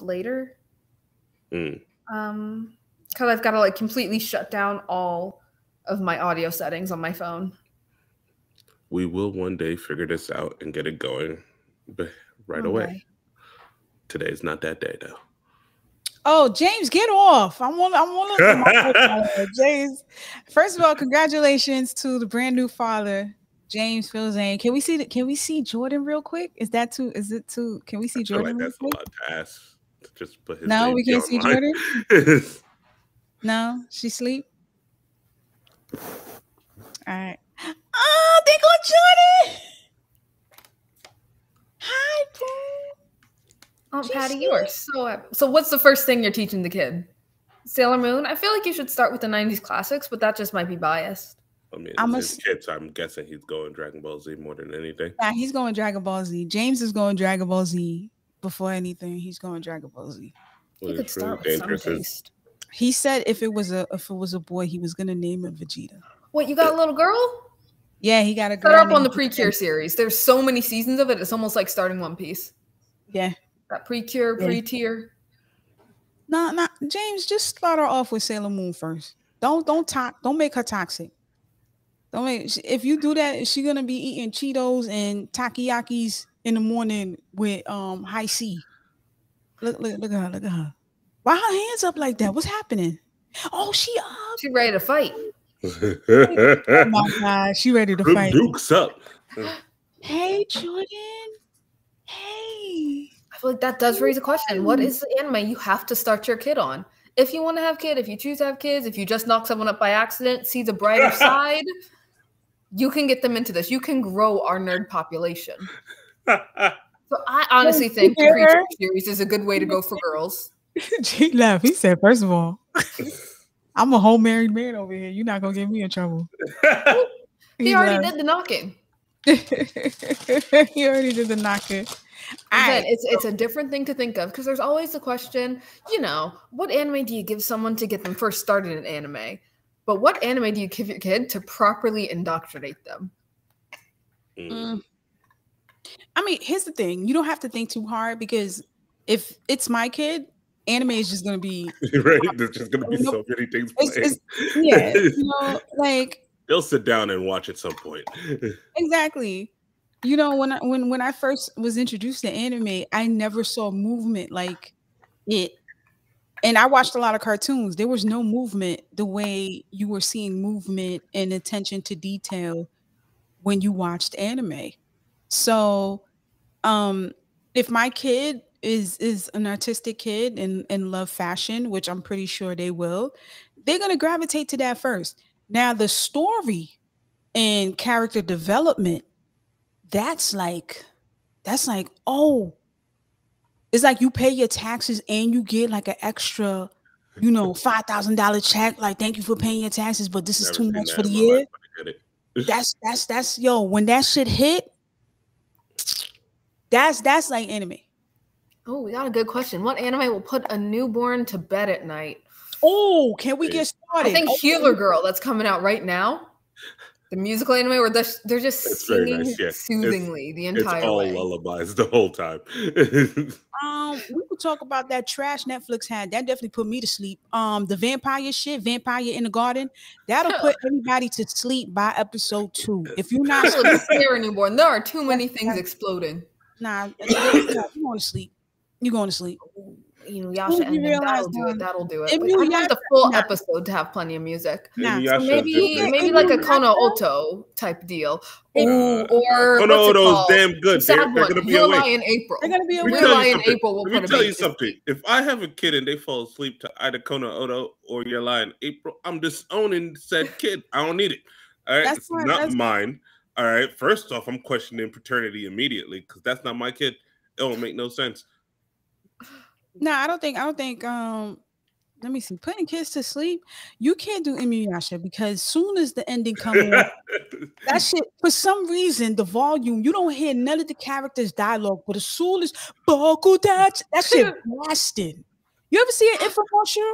later. Because I've got to like completely shut down all of my audio settings on my phone. We will one day figure this out and get it going, but right away. Today's not that day, though. Oh, James, get off! I want to look at my James. First of all, congratulations to the brand new father, James Filzane. Can we see Jordan real quick? Is it too? Can we see Jordan? That's a lot to ask. To just put his no, name we can't see Jordan. No, she sleep. All right. Oh, there go Jordan. Hi, Pooh. Patty, you are so what's the first thing you're teaching the kid? Sailor Moon? I feel like you should start with the 90s classics, but that just might be biased. I mean, it's his kid, so I'm guessing he's going Dragon Ball Z more than anything. Yeah, he's going Dragon Ball Z. James is going Dragon Ball Z before anything. He's going Dragon Ball Z. He could start with some taste. He said if it was a boy, he was gonna name it Vegeta. What, you got a little girl? Yeah, he got a girl. Start up on the Precure series. There's so many seasons of it. It's almost like starting One Piece. Yeah. That Precure, pre-tier. Nah, James, just start her off with Sailor Moon first. Don't make her toxic. If you do that, she's gonna be eating Cheetos and takoyakis in the morning with high C. Look at her. Why her hands up like that? What's happening? Oh, she up. She ready to fight. Oh my God, she ready to fight. Duke's up. Hey, Jordan. Hey. I feel like that does raise a question. What is the anime you have to start your kid on? If you want to have kids, if you choose to have kids, if you just knock someone up by accident, see the brighter side, you can get them into this. You can grow our nerd population. So I honestly think the Creature series is a good way to go for girls. He laughed. He said, first of all, I'm a whole married man over here. You're not going to get me in trouble. He already did the knocking. He already did the knocking. Again, it's a different thing to think of because there's always the question, what anime do you give someone to get them first started in anime? But what anime do you give your kid to properly indoctrinate them? I mean, here's the thing. You don't have to think too hard because if it's my kid, anime is just going to be... right? There's just going to be so many things playing. Yeah, like... They'll sit down and watch at some point. Exactly. When I first was introduced to anime, I never saw movement like it. And I watched a lot of cartoons. There was no movement the way you were seeing movement and attention to detail when you watched anime. So if my kid is an artistic kid and love fashion, which I'm pretty sure they will, they're going to gravitate to that first. Now, the story and character development, that's like, oh, it's like you pay your taxes and you get like an extra, $5,000 check. Like, thank you for paying your taxes, but this is too much for the year. That's when that shit hit, that's like anime. Oh, we got a good question. What anime will put a newborn to bed at night? Oh, can we get started? I think Healer Girl, that's coming out right now. The musical anime where they're just singing soothingly the entire way. It's all lullabies the whole time. We could talk about that trash Netflix had. That definitely put me to sleep. The vampire shit, Vampire in the Garden, that'll put anybody to sleep by episode 2. If you're not there anymore, there are too many things exploding. Nah, you're going to sleep. You're going to sleep. Yasha ending, that'll do it. I want the full episode to have plenty of music. So maybe like a Kono Oto type deal. Or Kono Oto's damn good. They're going to be awake in April. They're going to be awake. Let me tell you something. If I have a kid and they fall asleep to either Kono Oto or Your Lie in April, I'm disowning said kid. I don't need it. All right, it's not mine. All right. First off, I'm questioning paternity immediately because that's not my kid. It don't make no sense. No, I don't think let me see. Putting kids to sleep, you can't do Inuyasha because soon as the ending comes on, that shit, for some reason, the volume, you don't hear none of the characters' dialogue, but as soon as that shit blasted. You ever see an infomercial?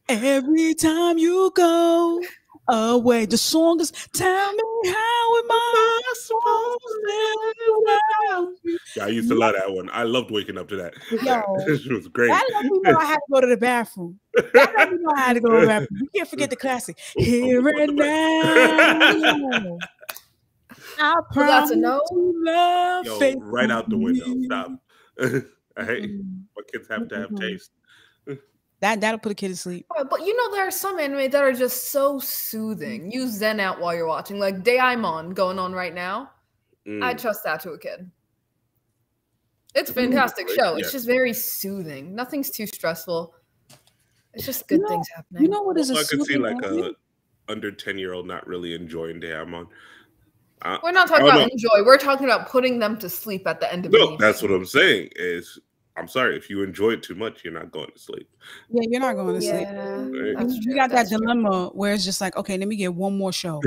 Every time you go, away. The song is "Tell Me How Am I Supposed to Live Without You." Yeah, I used to love that one. I loved waking up to that. Yo, It was great. That let me know I had to go to the bathroom. That let me know I had to go to the bathroom. We can't forget the classic. Here and now. I promise to love. Yo, right out the window. Stop. I hate my kids have to have taste. That'll put a kid to sleep. But you know, there are some anime that are just so soothing. You zen out while you're watching, like Daimon going on right now. I trust that to a kid. It's a fantastic show. It's just very soothing. Nothing's too stressful. It's just good things happening. You know what is I could see like a under 10-year-old not really enjoying Daimon. We're not talking about enjoy. We're talking about putting them to sleep at the end of the evening. That's what I'm saying. Is I'm sorry, if you enjoy it too much, you're not going to sleep. Yeah, you're not going to sleep. You got that dilemma where it's just like, okay, let me get one more show,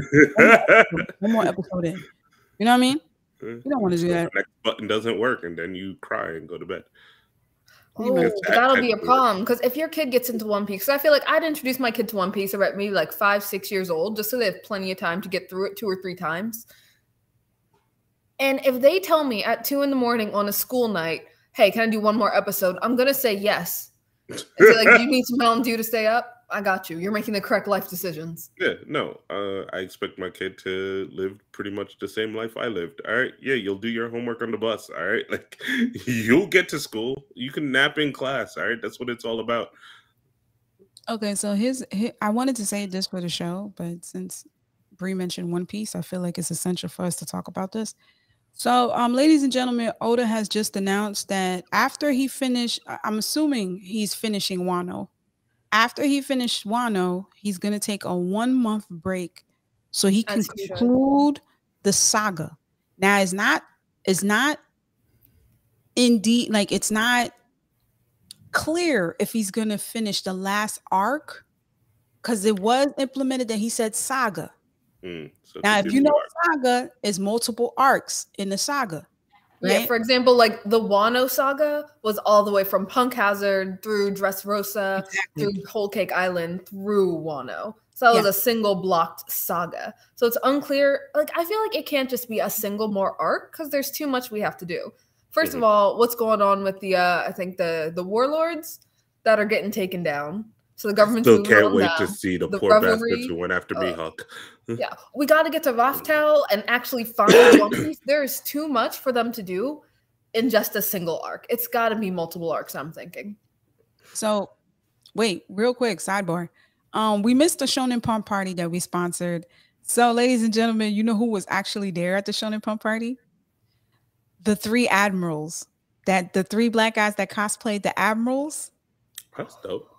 one more episode in. You know what I mean? You don't want to do that. The next button doesn't work, and then you cry and go to bed. Oh, that'll be a problem. Because if your kid gets into One Piece, because I feel like I'd introduce my kid to One Piece at maybe like 5-6 years old, just so they have plenty of time to get through it 2 or 3 times. And if they tell me at 2 a.m. on a school night, hey, can I do one more episode? I'm going to say yes. And say, like, do you need some Mountain Dew to stay up? I got you. You're making the correct life decisions. Yeah, no. I expect my kid to live pretty much the same life I lived. All right. Yeah, you'll do your homework on the bus. All right. Like, you'll get to school. You can nap in class. All right. That's what it's all about. Okay, so I wanted to say this for the show, but since Bree mentioned One Piece, I feel like it's essential for us to talk about this. So, ladies and gentlemen, Oda has just announced that after he finished, I'm assuming he's finishing Wano. After he finished Wano, he's going to take a 1-month break so he can conclude the saga. Now, it's not indeed, like, it's not clear if he's going to finish the last arc, because it was implemented that he said saga. So now, if you know saga is multiple arcs in the saga. Right? Yeah, for example, like the Wano saga was all the way from Punk Hazard through Dressrosa, through Whole Cake Island, through Wano. So that was a single blocked saga. So it's unclear. Like, I feel like it can't just be a single more arc because there's too much we have to do. First of all, what's going on with the I think the warlords that are getting taken down. So the government still can't wait to see the poor bastards who went after Mihawk. Yeah, we got to get to Raftel and actually find One Piece. There is too much for them to do in just a single arc. It's got to be multiple arcs, I'm thinking. So, wait, real quick, sidebar. We missed the Shonen Pump party that we sponsored. So, ladies and gentlemen, you know who was actually there at the Shonen Pump party? The 3 admirals. The 3 black guys that cosplayed the admirals. That's dope.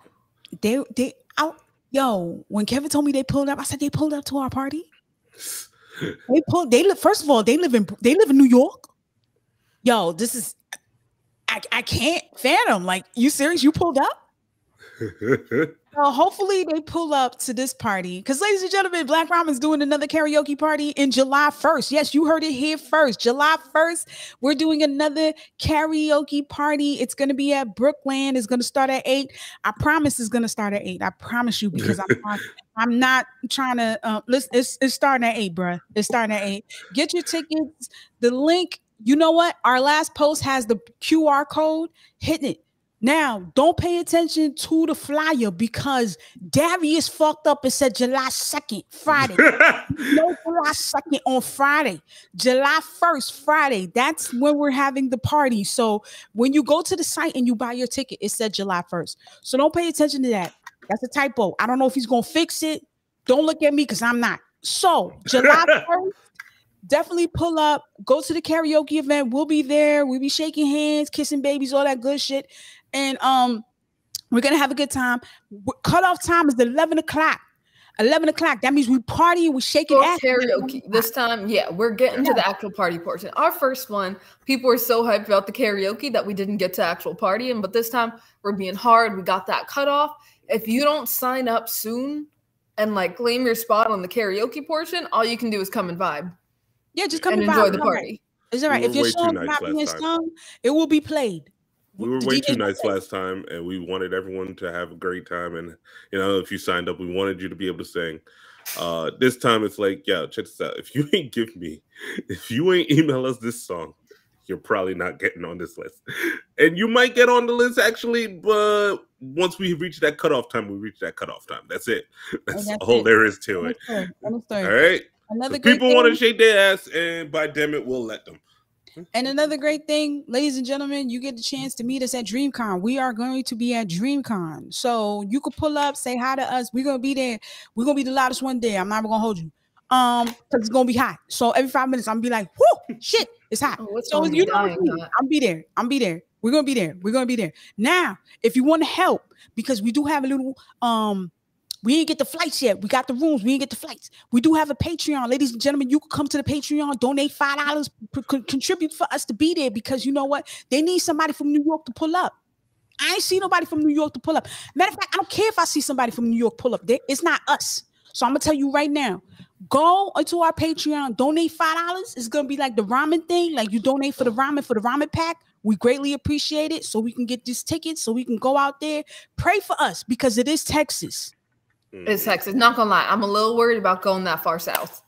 When Kevin told me they pulled up, I said they pulled up to our party. First of all, they live in New York. Yo, this is I can't fathom. Like, you serious? You pulled up? Well, hopefully they pull up to this party. Because, ladies and gentlemen, Black Ramen's doing another karaoke party in July 1st. Yes, you heard it here first. July 1st, we're doing another karaoke party. It's going to be at Brookland. It's going to start at 8. I promise it's going to start at 8. I promise you, because I'm not trying to it's starting at 8, bruh. It's starting at 8. Get your tickets. The link, you know what? Our last post has the QR code. Hit it. Now, don't pay attention to the flyer because Darius fucked up and said July 2nd, Friday. No, July 2nd on Friday. July 1st, Friday. That's when we're having the party. So when you go to the site and you buy your ticket, it said July 1st. So don't pay attention to that. That's a typo. I don't know if he's going to fix it. Don't look at me because I'm not. So July 1st. Definitely pull up, go to the karaoke event. We'll be there. We'll be shaking hands, kissing babies, all that good shit. And we're gonna have a good time. Cutoff time is 11 o'clock. 11 o'clock. That means we party, we shaking ass. Karaoke. This time, we're getting to the actual party portion. Our first one, people were so hyped about the karaoke that we didn't get to actual partying. But this time, we're being hard. We got that cutoff. If you don't sign up soon and like claim your spot on the karaoke portion, all you can do is come and vibe. Yeah, just come and enjoy the party. It's all right. If your song not being sung, it will be played. We were way too nice last time, and we wanted everyone to have a great time. And, if you signed up, we wanted you to be able to sing. This time it's like, yo, check this out. If you ain't email us this song, you're probably not getting on this list. And you might get on the list actually, but once we reach that cutoff time, we reach that cutoff time. That's it. That's all there is to it. All right. Another people want to shake their ass, and by damn it, we'll let them. And another great thing, ladies and gentlemen, you get the chance to meet us at DreamCon. We are going to be at DreamCon. So you could pull up, say hi to us. We're going to be there. We're going to be the loudest one day. I'm not going to hold you. Because it's going to be hot. So every 5 minutes, I'm going to be like, whoo, shit, it's hot. So you know I'll be there. We're going to be there. We're going to be there. Now, if you want to help, because we do have a little, we ain't get the flights yet. We got the rooms. We ain't get the flights. We do have a Patreon. Ladies and gentlemen, you can come to the Patreon, donate $5, contribute for us to be there, because you know what? They need somebody from New York to pull up. I ain't see nobody from New York to pull up. Matter of fact, I don't care if I see somebody from New York pull up. It's not us. So I'm going to tell you right now, go into our Patreon, donate $5. It's going to be like the ramen thing. Like you donate for the ramen pack. We greatly appreciate it. So we can get these tickets, so we can go out there. Pray for us, because it is Texas. It's Texas. Not gonna lie, I'm a little worried about going that far south.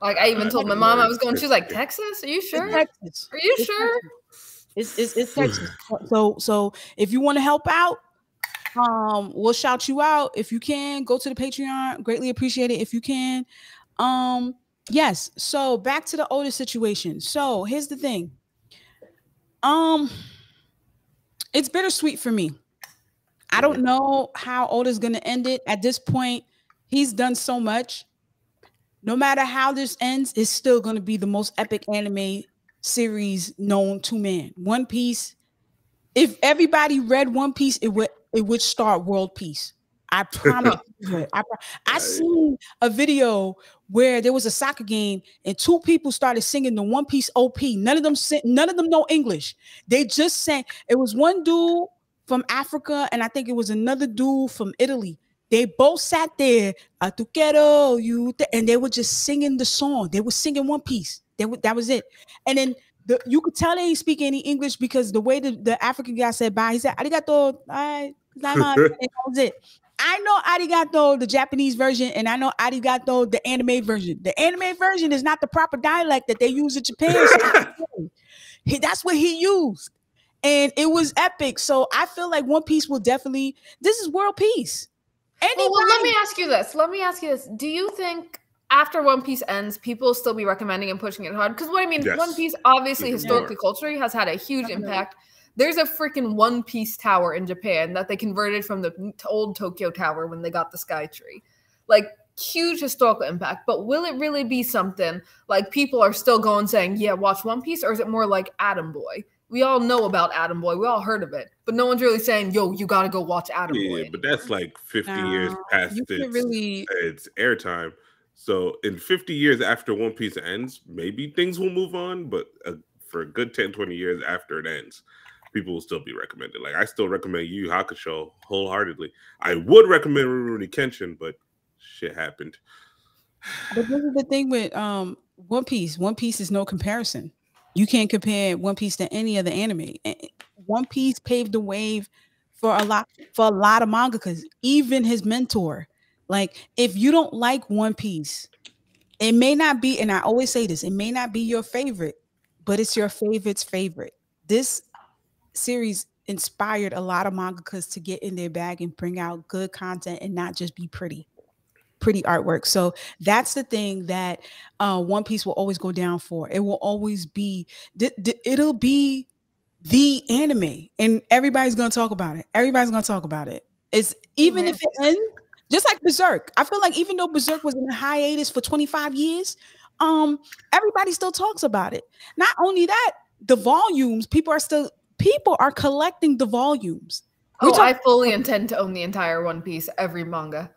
Like I even told my mom I was going. She's like, Texas? Are you sure? Texas. Are you sure? It's Texas. So if you want to help out, we'll shout you out. If you can, go to the Patreon. Greatly appreciate it if you can. Yes. So back to the Otis situation. So here's the thing. It's bittersweet for me. I don't know how Otis is going to end it. At this point, he's done so much. No matter how this ends, it's still going to be the most epic anime series known to man. One Piece. If everybody read One Piece, it would start world peace. I promise. I seen a video where there was a soccer game and two people started singing the One Piece OP. None of them know English. They just sang. It was one dude from Africa, and I think it was another dude from Italy. They both sat there, and they were just singing the song. They were singing One Piece. That was it. And then you could tell they ain't speak any English, because the way the African guy said bye, he said arigato. That was it. I know arigato, the Japanese version, and I know arigato, the anime version. The anime version is not the proper dialect that they use in Japan. That's what he used. And it was epic. So I feel like One Piece will definitely, this is world peace. Well, let me ask you this. Do you think after One Piece ends, people will still be recommending and pushing it hard? Because what I mean, yes. One Piece obviously historically, culturally has had a huge impact. There's a freaking One Piece tower in Japan that they converted from the old Tokyo Tower when they got the Sky Tree. Like, huge historical impact. But will it really be something like people are still going saying, yeah, watch One Piece? Or is it more like Atom Boy? We all know about Atom Boy. We all heard of it. But no one's really saying, yo, you got to go watch Atom Boy. Yeah, but that's like 50 years past its airtime. So in 50 years after One Piece ends, maybe things will move on. But for a good 10, 20 years after it ends, people will still be recommended. Like, I still recommend Yu Yu Hakusho wholeheartedly. I would recommend Rurouni Kenshin, but shit happened. But this is the thing with One Piece. One Piece is no comparison. You can't compare One Piece to any other anime. One Piece paved the way for a lot of mangakas, even his mentor. Like, if you don't like One Piece, it may not be, and I always say this, it may not be your favorite, but it's your favorite's favorite. This series inspired a lot of mangakas to get in their bag and bring out good content and not just be pretty artwork. So that's the thing that One Piece will always go down for. It will always be, it'll be the anime, and everybody's going to talk about it. It's even if it ends, just like Berserk. I feel like even though Berserk was in a hiatus for 25 years, everybody still talks about it. Not only that, the volumes, people are collecting the volumes. I fully intend to own the entire One Piece, every manga.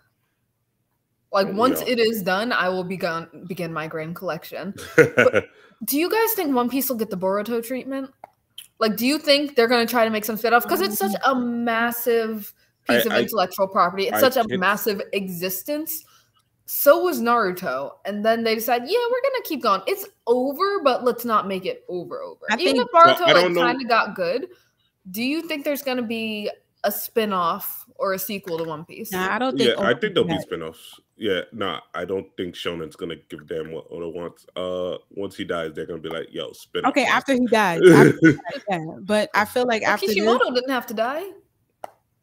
Like, once it is done, I will begin my grand collection. But do you guys think One Piece will get the Boruto treatment? Like, do you think they're going to try to make some spin-off? Because it's such a massive piece of intellectual property. It's such a massive existence. So was Naruto. And then they decided, yeah, we're going to keep going. It's over, but let's not make it over. Even if Naruto kind of got good, do you think there's going to be a spin-off or a sequel to One Piece. Nah, I don't think. Yeah, I think there'll be spin-offs. Yeah, I don't think Shonen's gonna give them what Oda wants. Once he dies, they're gonna be like, "Yo, spin off." Okay, after he dies. But I feel like after Kishimoto didn't have to die.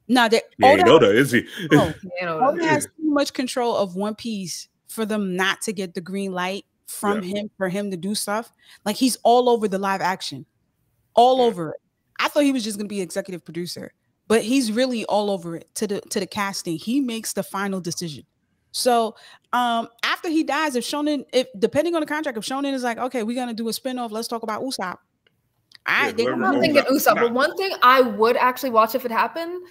No, Oda is he? Oda has too much control of One Piece for them not to get the green light from him for him to do stuff. Like he's all over the live action, all over it. I thought he was just gonna be executive producer, but he's really all over it to the casting. He makes the final decision. So after he dies, if depending on the contract, if Shonen is like, okay, we're gonna do a spinoff, let's talk about Usopp. I'm not thinking Usopp, but one thing I would actually watch if it happened,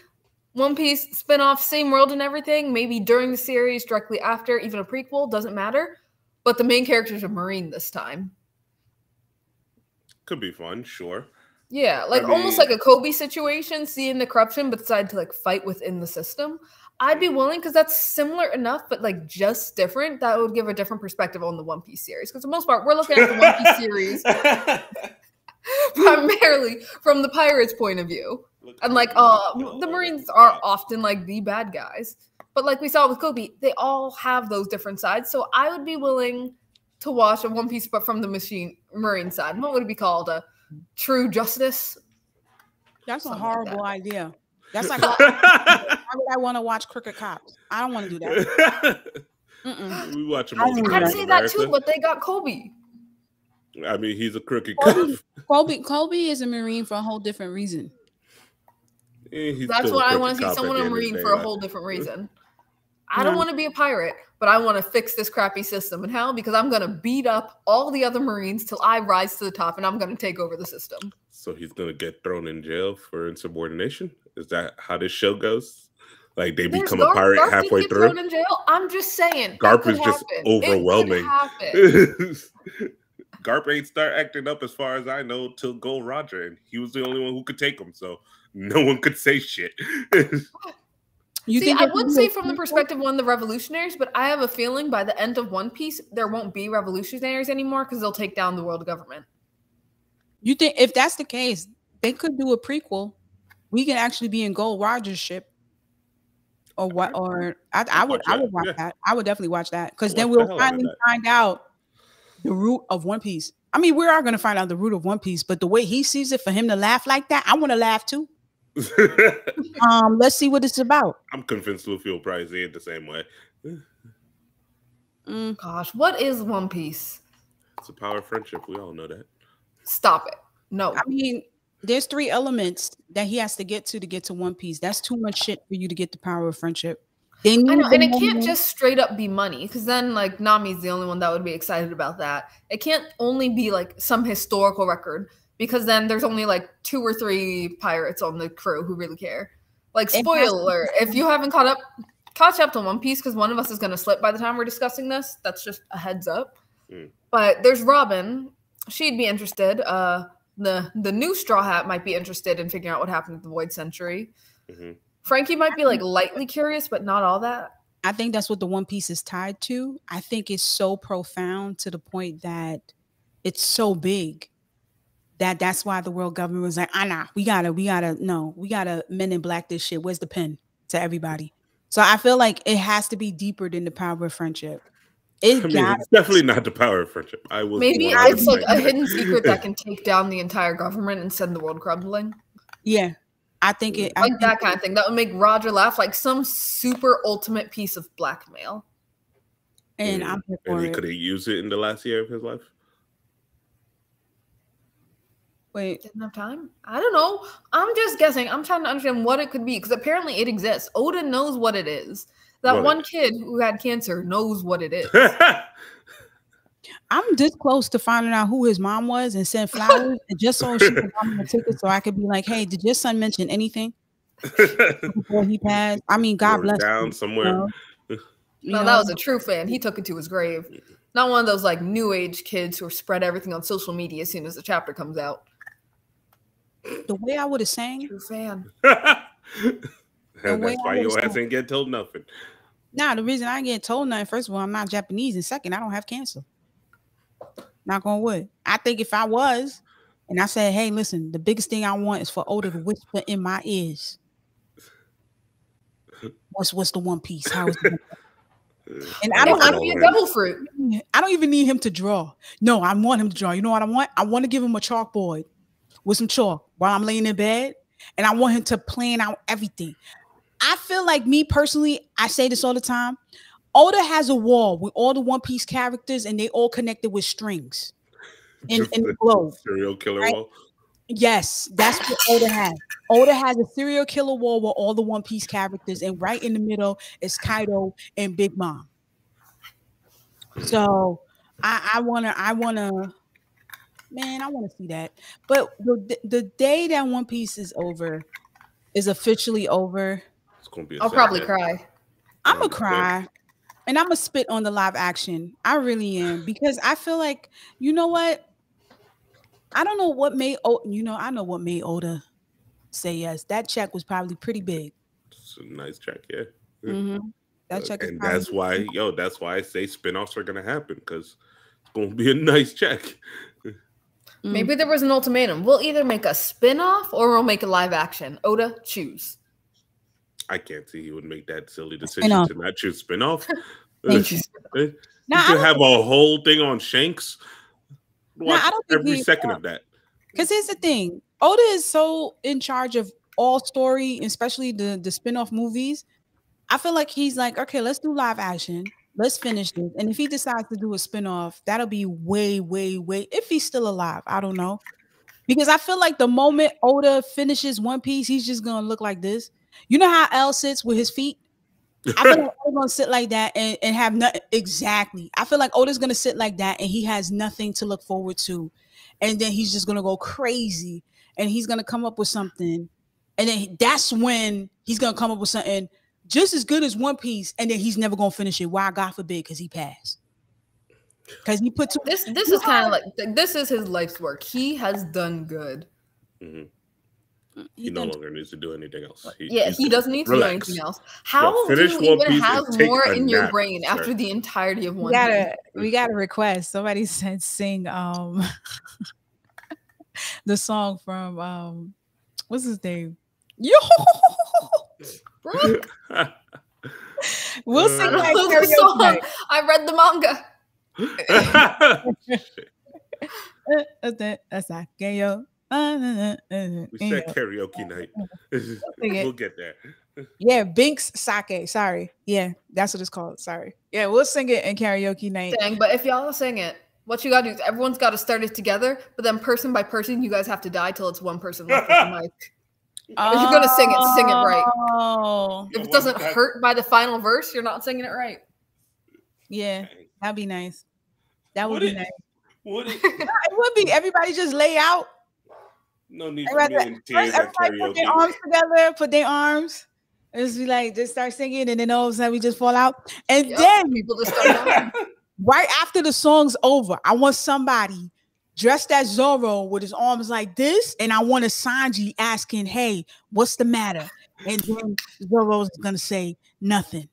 One Piece spinoff, same world and everything, maybe during the series, directly after, even a prequel, doesn't matter. But the main character's a Marine this time. Could be fun, sure. Yeah, almost like a Kobe situation, seeing the corruption, but decide to fight within the system. I'd be willing because that's similar enough, but just different. That would give a different perspective on the One Piece series. Because for the most part, we're looking at the One Piece series primarily from the pirates' point of view. And the Marines are often the bad guys. But like we saw with Kobe, they all have those different sides. So I would be willing to watch a One Piece, but from the Marine side. What would it be called? A True Justice? That's a horrible idea. That's like, why would I want to watch Crooked Cops? I don't want to do that. We watch them. I'd say that too, but they got Kobe. I mean, he's a crooked cop. Kobe is a Marine for a whole different reason. That's what I want to see. Someone a Marine for a whole different reason. I don't want to be a pirate, but I want to fix this crappy system. And how? Because I'm going to beat up all the other Marines till I rise to the top, and I'm going to take over the system. So he's going to get thrown in jail for insubordination? Is that how this show goes? They become a pirate halfway through? Thrown in jail? I'm just saying. Garp is just overwhelming. Garp ain't start acting up as far as I know till Gold Roger, and he was the only one who could take him, so no one could say shit. I would say from the perspective of one of the revolutionaries, but I have a feeling by the end of One Piece, there won't be revolutionaries anymore because they'll take down the world government. You think if that's the case, they could do a prequel. We can actually be in Gold Roger's ship. Or what? Or I would watch that. I would definitely watch that because then we'll finally find out the root of One Piece. I mean, we are going to find out the root of One Piece, but the way he sees it, for him to laugh like that, I want to laugh too. Let's see what it's about. I'm convinced Luffy will probably see it the same way. Gosh, what is One Piece? It's a power of friendship. We all know that. Stop it. No. I mean, there's 3 elements that he has to get to One Piece. That's too much shit for you to get the power of friendship. I know, and it can't just straight up be money, because then Nami's the only one that would be excited about that. It can't only be some historical record, because then there's only 2 or 3 pirates on the crew who really care. Spoiler, if you haven't catch up to One Piece, because one of us is going to slip by the time we're discussing this. That's just a heads up. But there's Ramen. She'd be interested. The new Straw Hat might be interested in figuring out what happened to the Void Century. Frankie might be lightly curious, but not all that. I think that's what the One Piece is tied to. I think it's so profound to the point that it's so big that's why the world government was like, nah, we gotta Men in Black this shit. Where's the pen to everybody? So I feel like it has to be deeper than the power of friendship. It's definitely not the power of friendship. Maybe it's a hidden secret that can take down the entire government and send the world crumbling. Yeah. I think that kind of thing. That would make Roger laugh, some super ultimate piece of blackmail. And I'm here for it. Could he use it in the last year of his life? Wait. Didn't have time? I don't know. I'm just guessing. I'm trying to understand what it could be, because apparently it exists. Oda knows what it is. That one kid who had cancer knows what it is. I'm this close to finding out who his mom was and send flowers, and just so she could buy me a ticket, so I could be like, "Hey, did your son mention anything before he passed?" I mean, God bless down him, somewhere. No, that was a true fan. He took it to his grave. Not one of those new age kids who spread everything on social media as soon as the chapter comes out. The way I would have sang, true fan. That's why your ass ain't get told nothing. Nah, the reason I ain't get told nothing, first of all, I'm not Japanese, and second, I don't have cancer. Not gonna wood. I think if I was, and I said, "Hey, listen, the biggest thing I want is for Oda to whisper in my ears, What's the One Piece? How is it? And I don't want to be a devil fruit. I don't even need him to draw. No, I want him to draw. You know what I want? I want to give him a chalkboard with some chalk while I'm laying in bed, and I want him to plan out everything. I feel like, me personally, I say this all the time, Oda has a wall with all the One Piece characters, and they all connected with strings in the globe. Serial killer right? wall. Yes, that's what Oda has. Oda has a serial killer wall with all the One Piece characters, and right in the middle is Kaido and Big Mom. So I wanna, man, I wanna see that. But the day that One Piece is officially over, it's gonna be. I'll probably cry. I'm gonna cry, and I'm gonna spit on the live action. I really am, because I feel like, you know what? I don't know what made I know what made Oda say yes. That check was probably pretty big. It's a nice check, yeah. Mm-hmm. That check, and that's why I say spinoffs are gonna happen, because it's gonna be a nice check. Maybe there was an ultimatum. We'll either make a spinoff or we'll make a live action. Oda, choose. I can't see he would make that silly decision to not choose spinoff. You could have a whole thing on Shanks. Watch I don't think every second of that. Because here's the thing. Oda is so in charge of all story, especially the spin-off movies. I feel like he's like, okay, let's do live action. Let's finish this. And if he decides to do a spin-off, that'll be way, way, way, if he's still alive. I don't know. Because I feel like the moment Oda finishes One Piece, he's just going to look like this. You know how L sits with his feet? I feel like Oda's gonna sit like that and have nothing. Exactly. I feel like Oda's gonna sit like that and he has nothing to look forward to. And then he's just gonna go crazy and he's gonna come up with something. And then that's when he's gonna come up with something just as good as One Piece. And then he's never gonna finish it. Why? God forbid, because he passed. Because he put this is kind of like, this is his life's work. He has done good. Mm-hmm. He no longer needs to do anything else. He doesn't need to do anything else. How do you even have more in your brain after the entirety of One Piece? We got a request. Somebody said sing the song from what's his name? Yo, bro. We'll sing that song. I read the manga. That's not yo. We said karaoke night. We'll get there. Yeah, Binks Sake. Sorry. Yeah, that's what it's called. Sorry. Yeah, we'll sing it in karaoke night. Dang, but if y'all sing it, what you gotta do is everyone's gotta start it together, but then person by person, you guys have to die till it's one person left with the mic. If you're gonna sing it right. If it doesn't hurt by the final verse, you're not singing it right. Yeah, that'd be nice. That would be nice. It would be. Everybody just lay out. No need for me in tears at karaoke. Put their arms together, put their arms. Just be like, just start singing, and then all of a sudden we just fall out. And then people just start right after the song's over, I want somebody dressed as Zoro with his arms like this, and I want a Sanji asking, hey, what's the matter? And then Zoro's gonna say, nothing.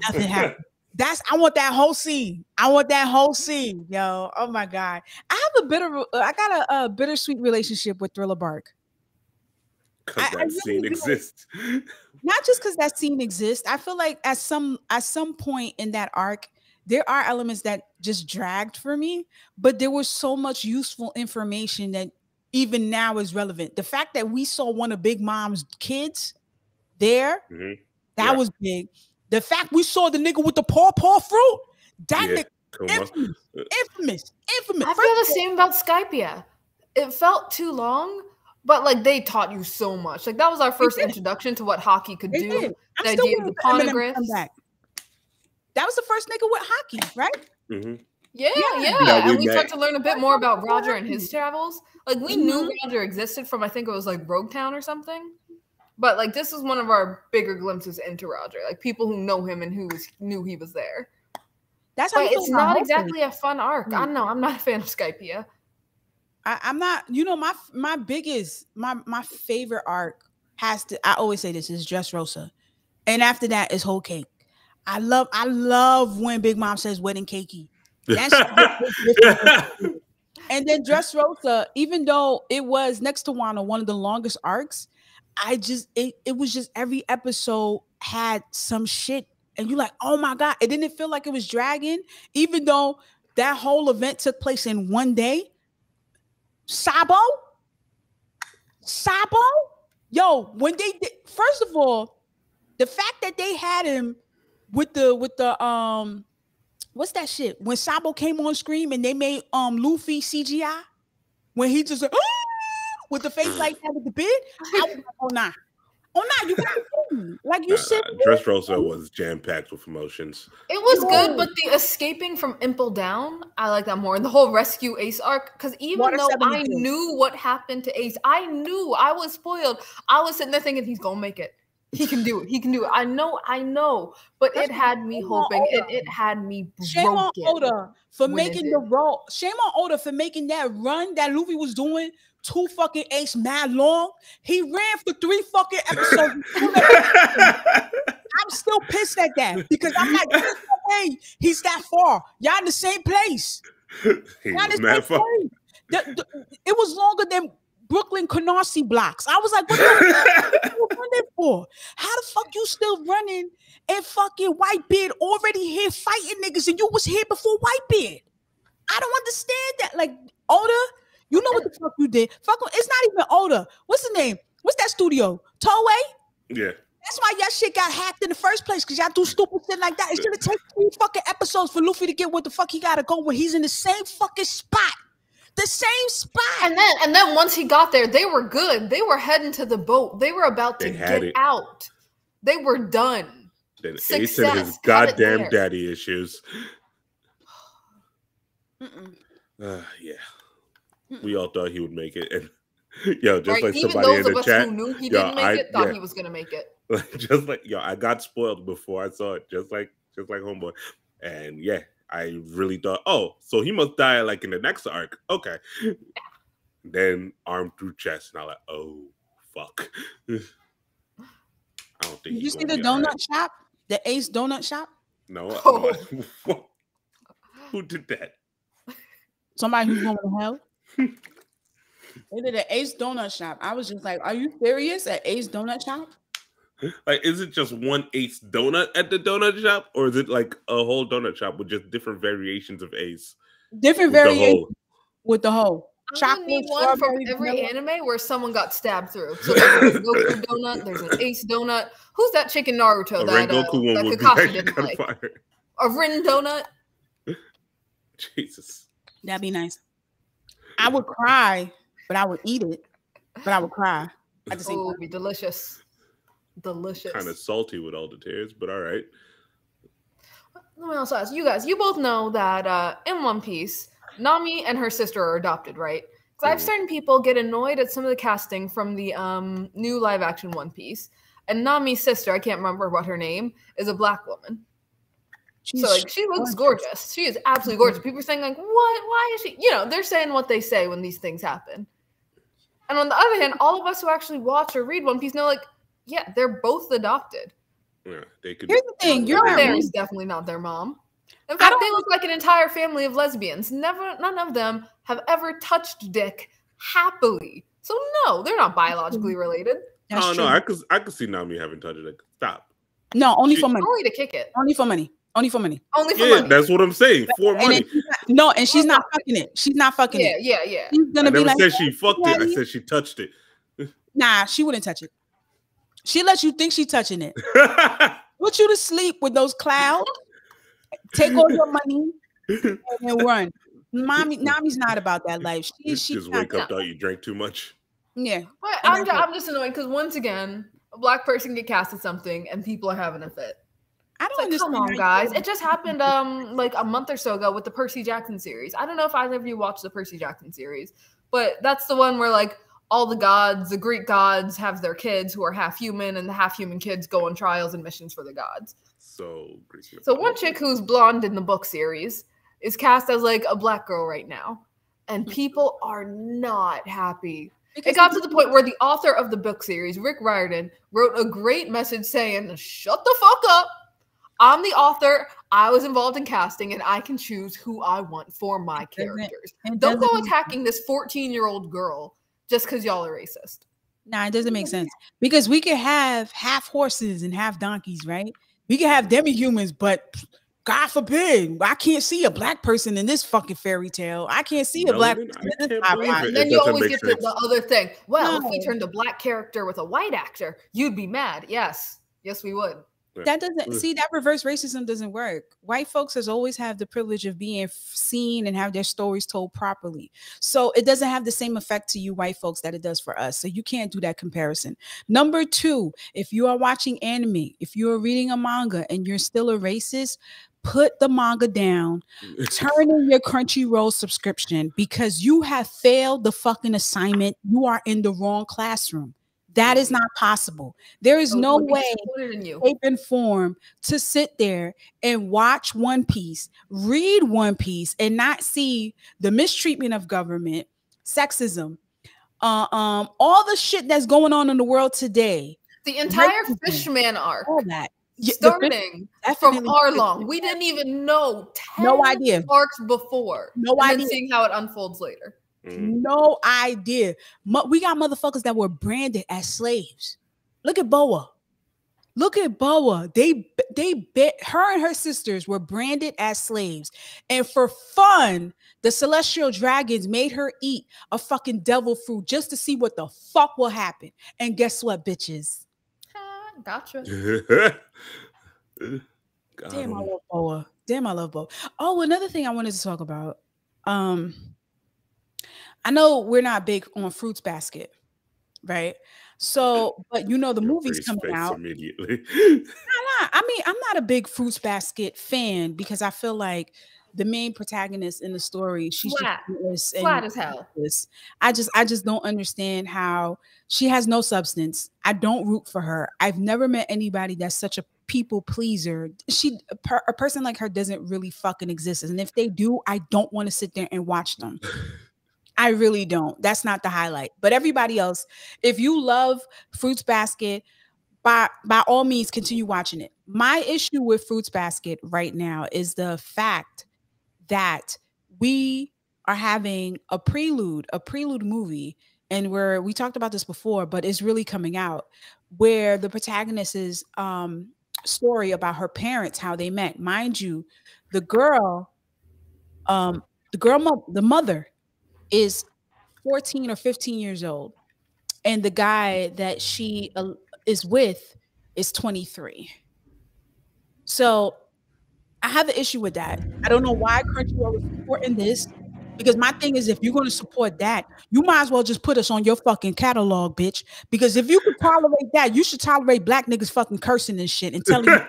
Nothing happened. I want that whole scene. Yo. Oh my God. I got a bittersweet relationship with Thriller Bark. Because that scene exists. Not just because that scene exists. I feel like at some point in that arc, there are elements that just dragged for me, but there was so much useful information that even now is relevant. The fact that we saw one of Big Mom's kids there, that was big. The fact we saw the nigga with the paw fruit, that nigga, infamous. I feel the same about Skypiea. It felt too long, but like they taught you so much. Like that was our first introduction to what hockey could do. The idea of the poneglyphs. That was the first nigga with hockey, right? Mm-hmm. Yeah. And we started to learn a bit more about Roger and his travels. Like we knew Roger existed from, I think it was like Rogue Town or something. But like this is one of our bigger glimpses into Roger, like people who know him and who knew he was there. That's how it's not exactly a fun arc. I don't know. I'm not a fan of Skypiea. I'm not. You know, my biggest, my favorite arc has to. I always say this is Dressrosa, and after that is Whole Cake. I love when Big Mom says wedding cakey. That's and then Dressrosa, even though it was next to Wano one of the longest arcs. it was just every episode had some shit, and you're like, oh my God. It didn't feel like it was dragging, even though that whole event took place in one day. Sabo, yo, when they did, first of all, the fact that they had him with the what's that shit? When Sabo came on screen and they made Luffy CGI, when he just with the face like that with the beard, I was like, oh nah, you got to like you said. Dressrosa was jam packed with emotions. It was good, but the escaping from Impel Down, I like that more. And the whole rescue Ace arc, because even though I knew what happened to Ace, I knew I was spoiled. I was sitting there thinking he's gonna make it. He can do it. He can do it. I know. But it had me hoping. It had me broken. Shame on Oda for making the role. Shame on Oda for making that run that Luffy was doing 2 fucking Ace mad long. He ran for 3 fucking episodes. I'm still pissed at that because I'm like, there's no way he's that far. Y'all in the same place. He was mad far. It was longer than Brooklyn Canarsie blocks. I was like, what are you running for? How the fuck you still running and fucking Whitebeard already here fighting niggas and you was here before Whitebeard? I don't understand that. Like, Oda, you know what the fuck you did. Fuck, it's not even Oda. What's the name? What's that studio? Toei? Yeah. That's why y'all shit got hacked in the first place, because y'all do stupid shit like that. It's gonna take 3 fucking episodes for Luffy to get what the fuck he gotta go when he's in the same fucking spot. The same spot. And then once he got there, they were good. They were heading to the boat. They were about to get out. They were done. Then Ace and his goddamn daddy issues. Yeah. We all thought he would make it. And yo, just like even somebody those in the chat who knew he didn't make it, thought he was gonna make it. Just like I got spoiled before I saw it, just like Homeboy. And yeah, I really thought, oh, so he must die like in the next arc. Okay. Yeah. Then arm through chest, and I'm like, oh fuck. I don't think. Did you see the donut shop? The Ace Donut Shop? No. Who did that? Somebody who's going to hell. They did an Ace Donut Shop. I was just like, are you serious? At Ace Donut Shop? Like, is it just one Ace donut at the donut shop, or is it like a whole donut shop with just different variations of Ace? Different variations with the whole. I need one from every anime where someone got stabbed through. So there's a Goku donut, there's an Ace donut. Who's that chick in Naruto that Kakashi didn't like? A Rin donut. Jesus. That'd be nice. I would cry, but I would eat it. But I would cry. At the same time. It would be delicious. Delicious. Kind of salty with all the tears, but all right. Let me also ask you guys. You both know that in One Piece, Nami and her sister are adopted, right? Because I've certain people get annoyed at some of the casting from the new live action One Piece, and Nami's sister, I can't remember what her name, is a black woman. So like she looks gorgeous. She is absolutely gorgeous. People are saying like, what? Why is she? You know, they're saying what they say when these things happen. And on the other hand, all of us who actually watch or read One Piece know, like, yeah, they're both adopted. Yeah, they could. Here's the thing: Mary's definitely not their mom. In fact, they look like an entire family of lesbians. None of them have ever touched dick happily. So no, they're not biologically related. Oh no, I could see Nami having touched it. Stop. No, only for money. Only to kick it. Only for money. Only for money. Only for money. That's what I'm saying. For money. And she's not fucking it. She's not fucking it. Yeah. She's gonna be like, said she fucked it. I said she touched it. Nah, she wouldn't touch it. She lets you think she's touching it. Put you to sleep with those clouds. Take all your money and run. Nami's not about that life. She just wake up thought you drank too much. Yeah. But I'm just annoyed because once again, a black person get cast at something and people are having a fit. I don't understand. Come on, guys. It just happened like a month or so ago with the Percy Jackson series. I don't know if either of you watched the Percy Jackson series, but that's the one where like all the gods, the Greek gods, have their kids who are half human, and the half human kids go on trials and missions for the gods. So one chick who's blonde in the book series is cast as like a black girl right now, and people are not happy. It got to the point where the author of the book series, Rick Riordan, wrote a great message saying, "Shut the fuck up. I'm the author. I was involved in casting, and I can choose who I want for my characters. Don't go attacking this 14-year-old girl just because y'all are racist." Nah, it doesn't make sense because we could have half horses and half donkeys, right? We could have demi-humans, but God forbid, I can't see a black person in this fucking fairy tale. I can't see a black person in this and then you always get the other thing. Well, if we turned a black character with a white actor, you'd be mad. Yes, we would. That doesn't see that reverse racism doesn't work. White folks has always had the privilege of being seen and have their stories told properly. So it doesn't have the same effect to you white folks that it does for us. So you can't do that comparison. Number two, if you are watching anime, if you are reading a manga and you're still a racist, put the manga down, turn in your Crunchyroll subscription because you have failed the fucking assignment. You are in the wrong classroom. That is not possible. There is no way, shape, and form to sit there and watch One Piece, read One Piece, and not see the mistreatment of government, sexism, all the shit that's going on in the world today. The entire Fishman arc. All that. Starting from Arlong. We didn't even know 10 arcs before. No idea. Then seeing how it unfolds later. No idea. We got motherfuckers that were branded as slaves. Look at Boa. They her and her sisters were branded as slaves. And for fun, the celestial dragons made her eat a fucking devil fruit just to see what the fuck will happen. And guess what, bitches? Gotcha. Damn, I love Boa. Oh, another thing I wanted to talk about. I know we're not big on Fruits Basket, right? So, but you know the movie's coming out immediately. I mean, I'm not a big Fruits Basket fan because I feel like the main protagonist in the story, she's flat as hell. I just don't understand how she has no substance. I don't root for her. I've never met anybody that's such a people pleaser. A person like her doesn't really fucking exist, and if they do, I don't want to sit there and watch them. I really don't. That's not the highlight. But everybody else, if you love Fruits Basket, by all means, continue watching it. My issue with Fruits Basket right now is the fact that we are having a prelude movie, and we talked about this before, but it's really coming out, where the protagonist's story about her parents, how they met. Mind you, the mother is 14 or 15 years old, and the guy that she is with is 23. So I have an issue with that. I don't know why Crunchyroll is supporting this, because my thing is, if you're going to support that, you might as well just put us on your fucking catalog, bitch. Because if you could tolerate that, you should tolerate black niggas fucking cursing and shit and telling you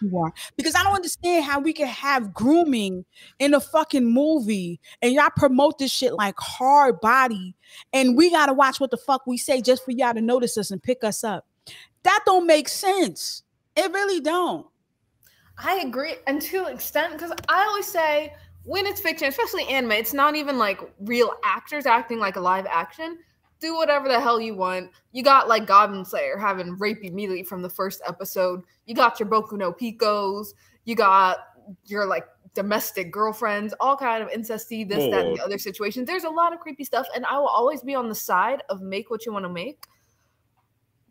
you are. Because I don't understand how we can have grooming in a fucking movie and y'all promote this shit like hard body, and we got to watch what the fuck we say just for y'all to notice us and pick us up. That don't make sense. It really don't. I agree, and to an extent, because I always say when it's fiction, especially anime, it's not even like real actors acting like a live action. Do whatever the hell you want. You got like Goblin Slayer having rape immediately from the first episode. You got your Boku no Picos. You got your like domestic girlfriends, all kind of incesty, this, that, and the other situations. There's a lot of creepy stuff, and I will always be on the side of make what you want to make.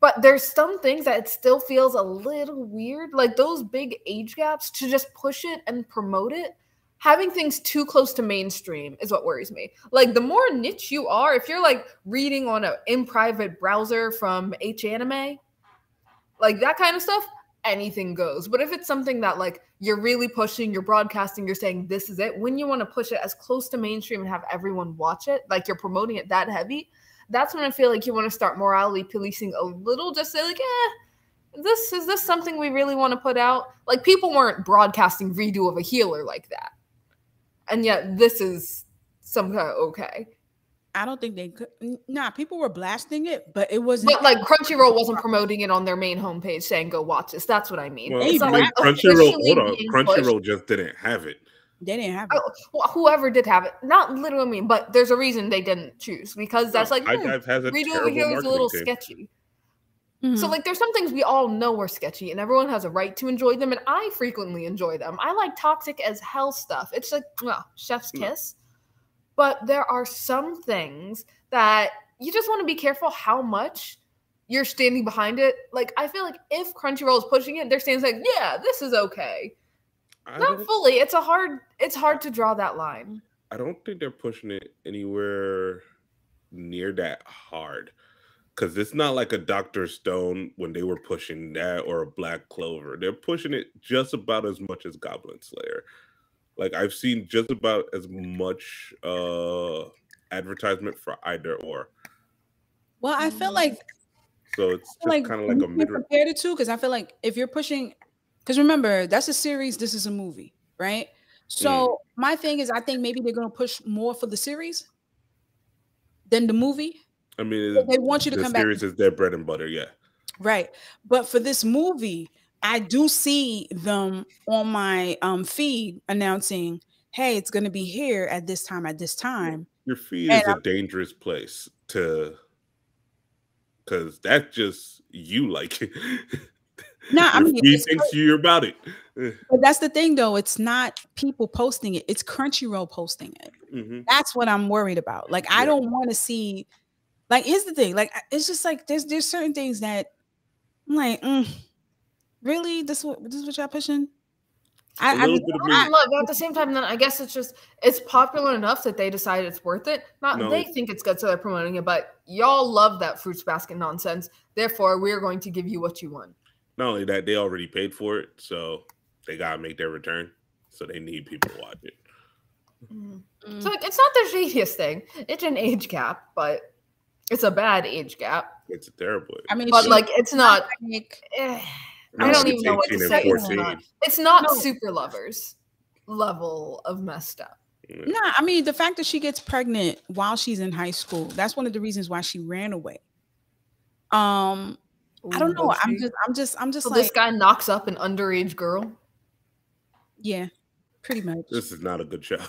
But there's some things that it still feels a little weird, like those big age gaps to just push it and promote it. Having things too close to mainstream is what worries me. Like, the more niche you are, if you're like reading on an in private browser from H-Anime, like that kind of stuff, anything goes. But if it's something that like you're really pushing, you're broadcasting, you're saying this is it, when you want to push it as close to mainstream and have everyone watch it, like you're promoting it that heavy, that's when I feel like you want to start morality policing a little, just say like, is this something we really want to put out? Like, people weren't broadcasting redo of a healer like that. And yet this is some kind of okay. I don't think they could. Nah, people were blasting it, but it wasn't. But like Crunchyroll wasn't promoting it on their main homepage saying go watch this. That's what I mean. Well, Crunchyroll just didn't have it. They didn't have it. Well, whoever did have it, not literally but there's a reason they didn't choose, because that's like redo over here is a little sketchy. Mm-hmm. So like there's some things we all know are sketchy and everyone has a right to enjoy them, and I frequently enjoy them. I like toxic as hell stuff. It's like, well, chef's kiss. But there are some things that you just want to be careful how much you're standing behind it. Like, I feel like if Crunchyroll is pushing it, they're standing like, yeah, this is okay. Not fully. It's hard to draw that line. I don't think they're pushing it anywhere near that hard. Because it's not like a Dr. Stone when they were pushing that, or a Black Clover. They're pushing it just about as much as Goblin Slayer. Like, I've seen just about as much advertisement for either or. Well, I feel like, so it's just like kind of like a mid. Compare the two, because I feel like if you're pushing, because remember, that's a series, this is a movie, right? So my thing is, I think maybe they're going to push more for the series than the movie. I mean, they want you to come back. The series is their bread and butter, yeah. Right. But for this movie, I do see them on my feed announcing, hey, it's going to be here at this time, at this time. Your feed is a dangerous place to, because that's just you like it. No, I mean, feed thinks you're about it. But that's the thing, though. It's not people posting it. It's Crunchyroll posting it. That's what I'm worried about. Like, I don't want to see. Like, here's the thing. Like, it's just like there's certain things that I'm like, really? This is what y'all pushing? I love at the same time. Then I guess it's popular enough that they decide it's worth it. They think it's good, so they're promoting it. But y'all love that Fruits Basket nonsense. Therefore, we're going to give you what you want. Not only that, they already paid for it, so they gotta make their return. So they need people to watch it. So it's not the shadiest thing. It's an age gap, but it's a bad age gap. It's terrible. I mean, but like it's not. I don't even know what to say. It's not Super Lovers level of messed up. Nah, I mean, the fact that she gets pregnant while she's in high school, that's one of the reasons why she ran away. I don't know. I'm just so like, this guy knocks up an underage girl. Yeah, pretty much. This is not a good show.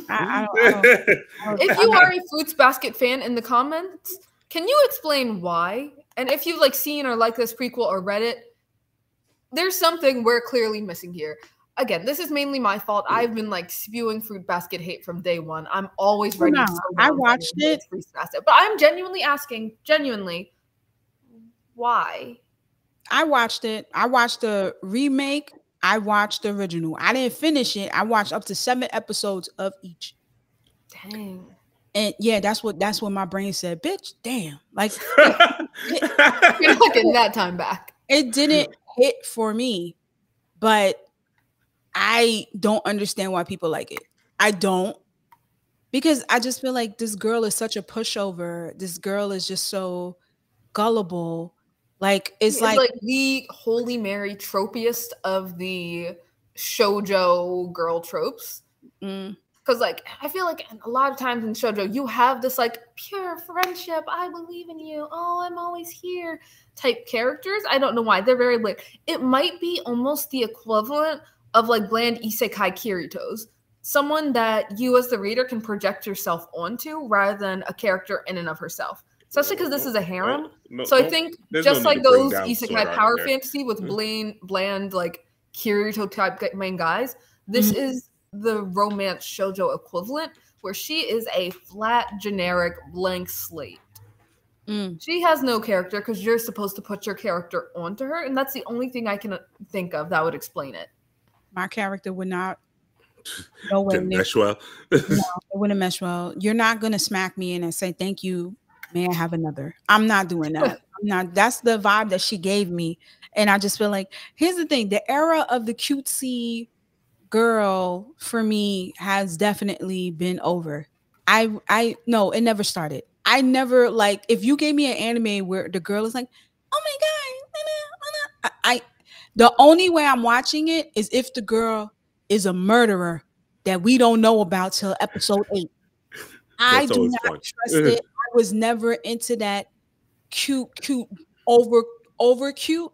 I don't, if you are a Fruits Basket fan in the comments, can you explain why? And if you've like seen or liked this prequel or read it, there's something we're clearly missing here. Again, this is mainly my fault. I've been like spewing Fruit Basket hate from day one. I'm always ready to I watched it. Fruits Basket, but I'm genuinely asking, why? I watched it. I watched the remake. I watched the original. I didn't finish it. I watched up to 7 episodes of each. Dang. And yeah, that's what my brain said. Bitch, damn. Like you're not getting that time back. It didn't hit for me, but I don't understand why people like it. I don't. Because I just feel like this girl is such a pushover. This girl is just so gullible. Like it's like the Holy Mary tropiest of the shoujo girl tropes. Because like I feel like a lot of times in shoujo you have this like pure friendship, I believe in you, oh I'm always here type characters. I don't know why they're very like it might be almost the equivalent of like bland isekai Kiritos, someone that you as the reader can project yourself onto rather than a character in and of herself. Especially because this is a harem. So I think just like those isekai power fantasy with bland like Kirito type main guys, this is the romance shoujo equivalent where she is a flat, generic, blank slate. She has no character because you're supposed to put your character onto her, and that's the only thing I can think of that would explain it. My character would not go with mesh well. No, it wouldn't mesh well. You're not gonna smack me in and say thank you. May I have another? I'm not doing that. I'm not. That's the vibe that she gave me, and I just feel like here's the thing: the era of the cutesy girl for me has definitely been over. I no, it never started. I never like if you gave me an anime where the girl is like, oh my god, the only way I'm watching it is if the girl is a murderer that we don't know about till episode 8. I do not trust it. I was never into that cute, over cute.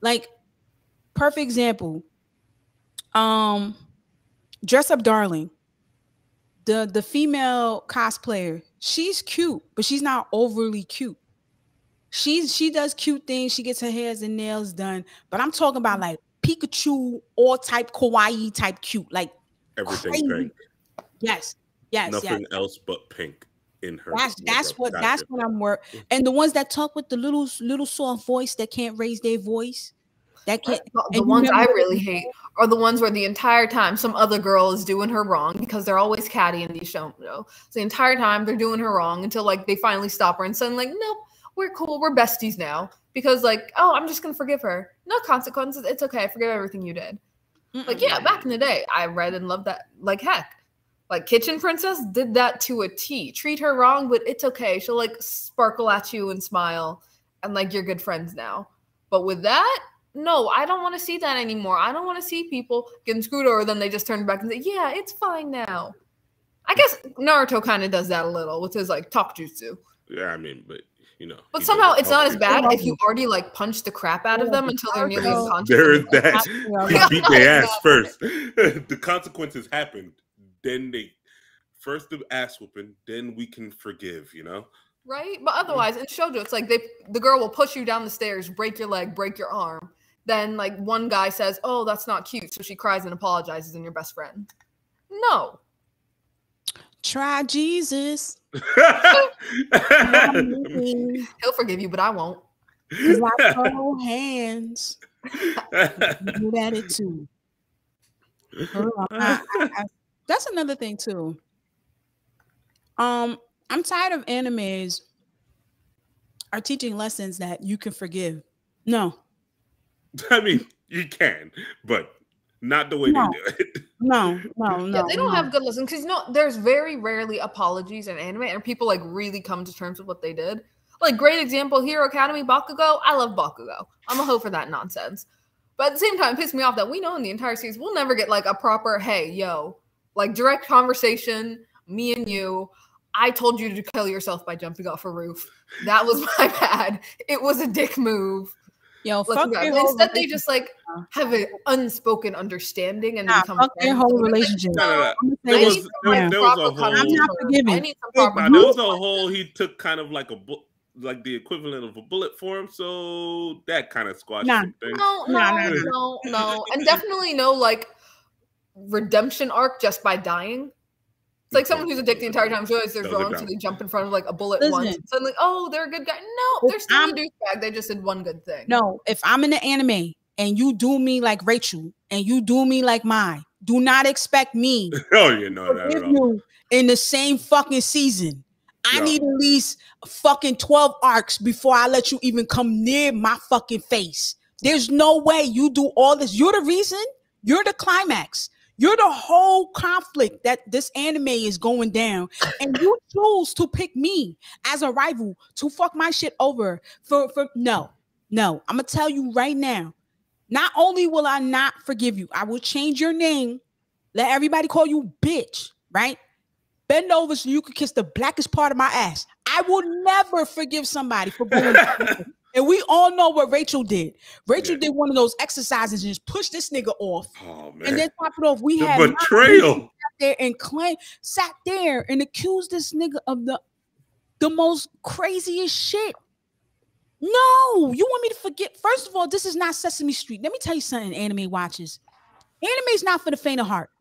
Like, perfect example. Dress Up Darling. The female cosplayer, she's cute, but she's not overly cute. She does cute things. She gets her hairs and nails done. But I'm talking about like Pikachu, all type kawaii type cute. Like everything pink. Yes. Nothing else but pink. in her. That's what I'm work. And the ones that talk with the little soft voice that can't raise their voice. That can't. The ones I really hate are the ones where the entire time some other girl is doing her wrong, because they're always catty in these shows. So the entire time they're doing her wrong until like they finally stop her and suddenly like, nope, we're cool, we're besties now. Because like, oh, I'm just gonna forgive her. No consequences. It's okay. I forgive everything you did. Like, yeah, back in the day, I read and loved that like heck. Like Kitchen Princess did that to a T. Treat her wrong, but it's okay. She'll like sparkle at you and smile, and like you're good friends now. But with that, no, I don't want to see that anymore. I don't want to see people getting screwed over, then they just turn back and say, yeah, it's fine now. I guess Naruto kind of does that a little with his like talk jutsu. Yeah, I mean, but you know. But somehow it's not as bad if you already like punch the crap out of them until they're nearly unconscious. There's that. You beat their ass first. The consequences happened. Then they first the ass whooping, then we can forgive, you know? Right? But otherwise, in shoujo, it's like the girl will push you down the stairs, break your leg, break your arm. Then like one guy says, oh, that's not cute. So she cries and apologizes and you're best friend. No. Try Jesus. He'll forgive you, but I won't. I hold hands. Good at it too. That's another thing too. I'm tired of animes are teaching lessons that you can forgive. No. I mean, you can, but not the way they do it. No. Yeah, they don't have good lessons because there's very rarely apologies in anime, and people like really come to terms with what they did. Like, great example, Hero Academy, Bakugo. I love Bakugo. I'm a hoe for that nonsense. But at the same time, it pissed me off that we know in the entire series we'll never get like a proper, hey, yo, like direct conversation, me and you. I told you to kill yourself by jumping off a roof. That was my bad. It was a dick move. Yo, instead they just like have an unspoken understanding and become their whole relationship. There was a whole he took kind of like like the equivalent of a bullet for him, so that kind of squashed things. No, and definitely no like redemption arc just by dying. It's like someone who's a dick the entire time realizes they're wrong, so they jump in front of like a bullet once. And suddenly, oh, they're a good guy. No, they're still a douchebag. They just did one good thing. No, if I'm in the anime and you do me like Rachel and you do me like Mai, do not expect me. Oh, you know that at all. In the same fucking season. I need at least fucking 12 arcs before I let you even come near my fucking face. There's no way you do all this. You're the reason. You're the climax. You're the whole conflict that this anime is going down, and you choose to pick me as a rival to fuck my shit over for no. I'm gonna tell you right now. Not only will I not forgive you, I will change your name. Let everybody call you bitch, right? Bend over so you can kiss the blackest part of my ass. I will never forgive somebody for doing that. And we all know what Rachel did. Rachel did one of those exercises and just pushed this nigga off. Oh, man. And then top it off, we had betrayal. Sat there and accused this nigga of the most craziest shit. No, you want me to forget? First of all, this is not Sesame Street. Let me tell you something, anime watchers. Anime is not for the faint of heart.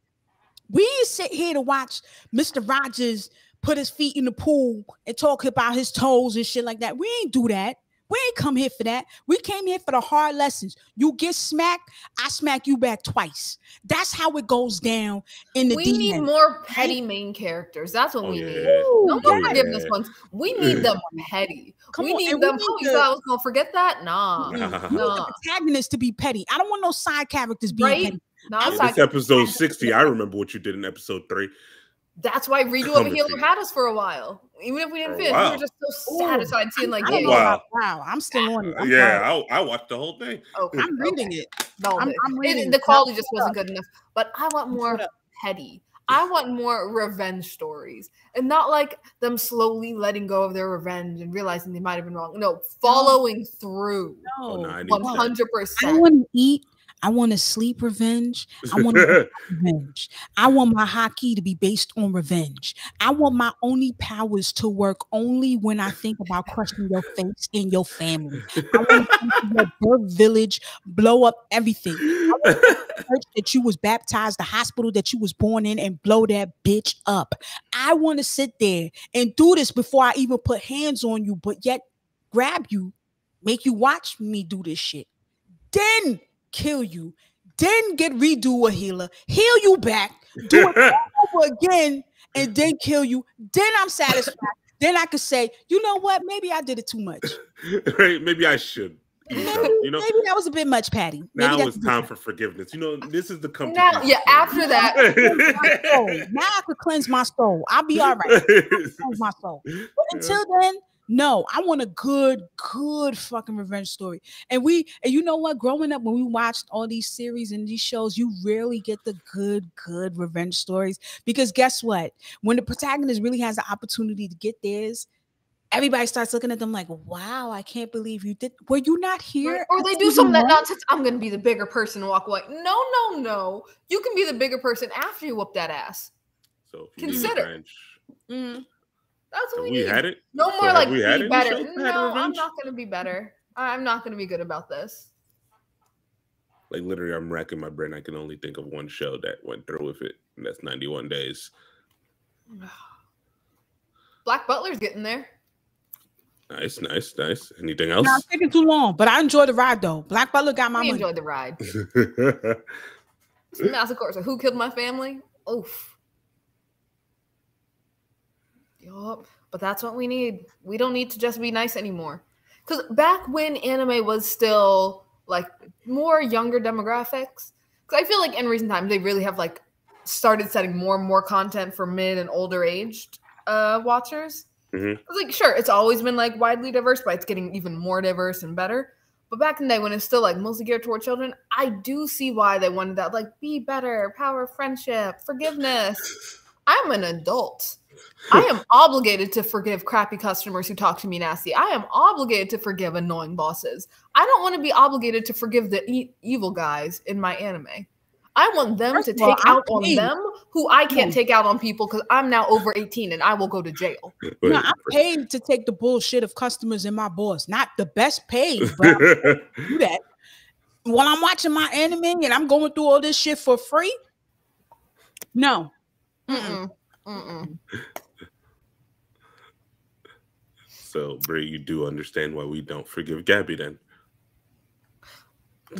We sit here to watch Mr. Rogers put his feet in the pool and talk about his toes and shit like that. We ain't do that. We ain't come here for that. We came here for the hard lessons. You get smacked, I smack you back twice. That's how it goes down in the We need more petty main characters. That's what we need. No more forgiveness ones. We need them petty. We need them. Oh, you thought I was going to forget that? Nah. The protagonists to be petty. I don't want no side characters being petty. This episode 60, I remember what you did in episode 3. That's why Redo of a Healer had us for a while. Even if we didn't finish, we were just so satisfied seeing like, wow, I'm still on it. I watched the whole thing. Okay, I'm reading it. No, I'm reading the quality just wasn't good enough. But I want more petty. I want more revenge stories. And not like them slowly letting go of their revenge and realizing they might have been wrong. No, following through. 100%. I want to eat. I want to sleep revenge. I want to revenge. I want my hockey to be based on revenge. I want my only powers to work only when I think about crushing your face and your family. I want to come to your birth village, blow up everything. I want the church that you was baptized, the hospital that you was born in, and blow that bitch up. I want to sit there and do this before I even put hands on you, but yet grab you, make you watch me do this shit. Then kill you, then get redo a healer, heal you back, do it all over again, and then kill you. Then I'm satisfied. Then I could say, you know what? Maybe I did it too much. Right? Maybe I should. Maybe that was a bit much, Patty. Now it's time for forgiveness. This is the company. After that, now I could cleanse my soul. I'll be all right. Cleanse my soul. But until then, no, I want a good fucking revenge story. And you know what? Growing up, when we watched all these series and these shows, you rarely get the good revenge stories. Because guess what? When the protagonist really has the opportunity to get theirs, everybody starts looking at them like, wow, I can't believe you did. Were you not here? Or they do some of that nonsense. I'm going to be the bigger person and walk away. No. You can be the bigger person after you whoop that ass. So consider. That's what we need. Had it. No more like be better. No, I'm not going to be better. I'm not going to be good about this. Like literally, I'm racking my brain. I can only think of one show that went through with it, and that's 91 Days. Black Butler's getting there. Nice. Anything else? It's taking too long, but I enjoyed the ride though. Black Butler got my money. Enjoyed the ride. Massacre. So who killed my family? Oof. Yup. But that's what we need. We don't need to just be nice anymore. Because back when anime was still like more younger demographics, because I feel like in recent times they really have like started setting more and more content for mid and older aged watchers. Mm-hmm. Like, sure, it's always been like widely diverse, but it's getting even more diverse and better. But back in the day when it's still like mostly geared toward children, I do see why they wanted that, like, be better, power of friendship, forgiveness. I'm an adult. I am obligated to forgive crappy customers who talk to me nasty. I am obligated to forgive annoying bosses. I don't want to be obligated to forgive the evil guys in my anime. I want them to take out on them who I can't take out on people because I'm now over 18 and I will go to jail. No, I'm paid to take the bullshit of customers and my boss. Not the best paid, but I'm do that. While I'm watching my anime and I'm going through all this shit for free? No. So, Brie, you do understand why we don't forgive Gabby then?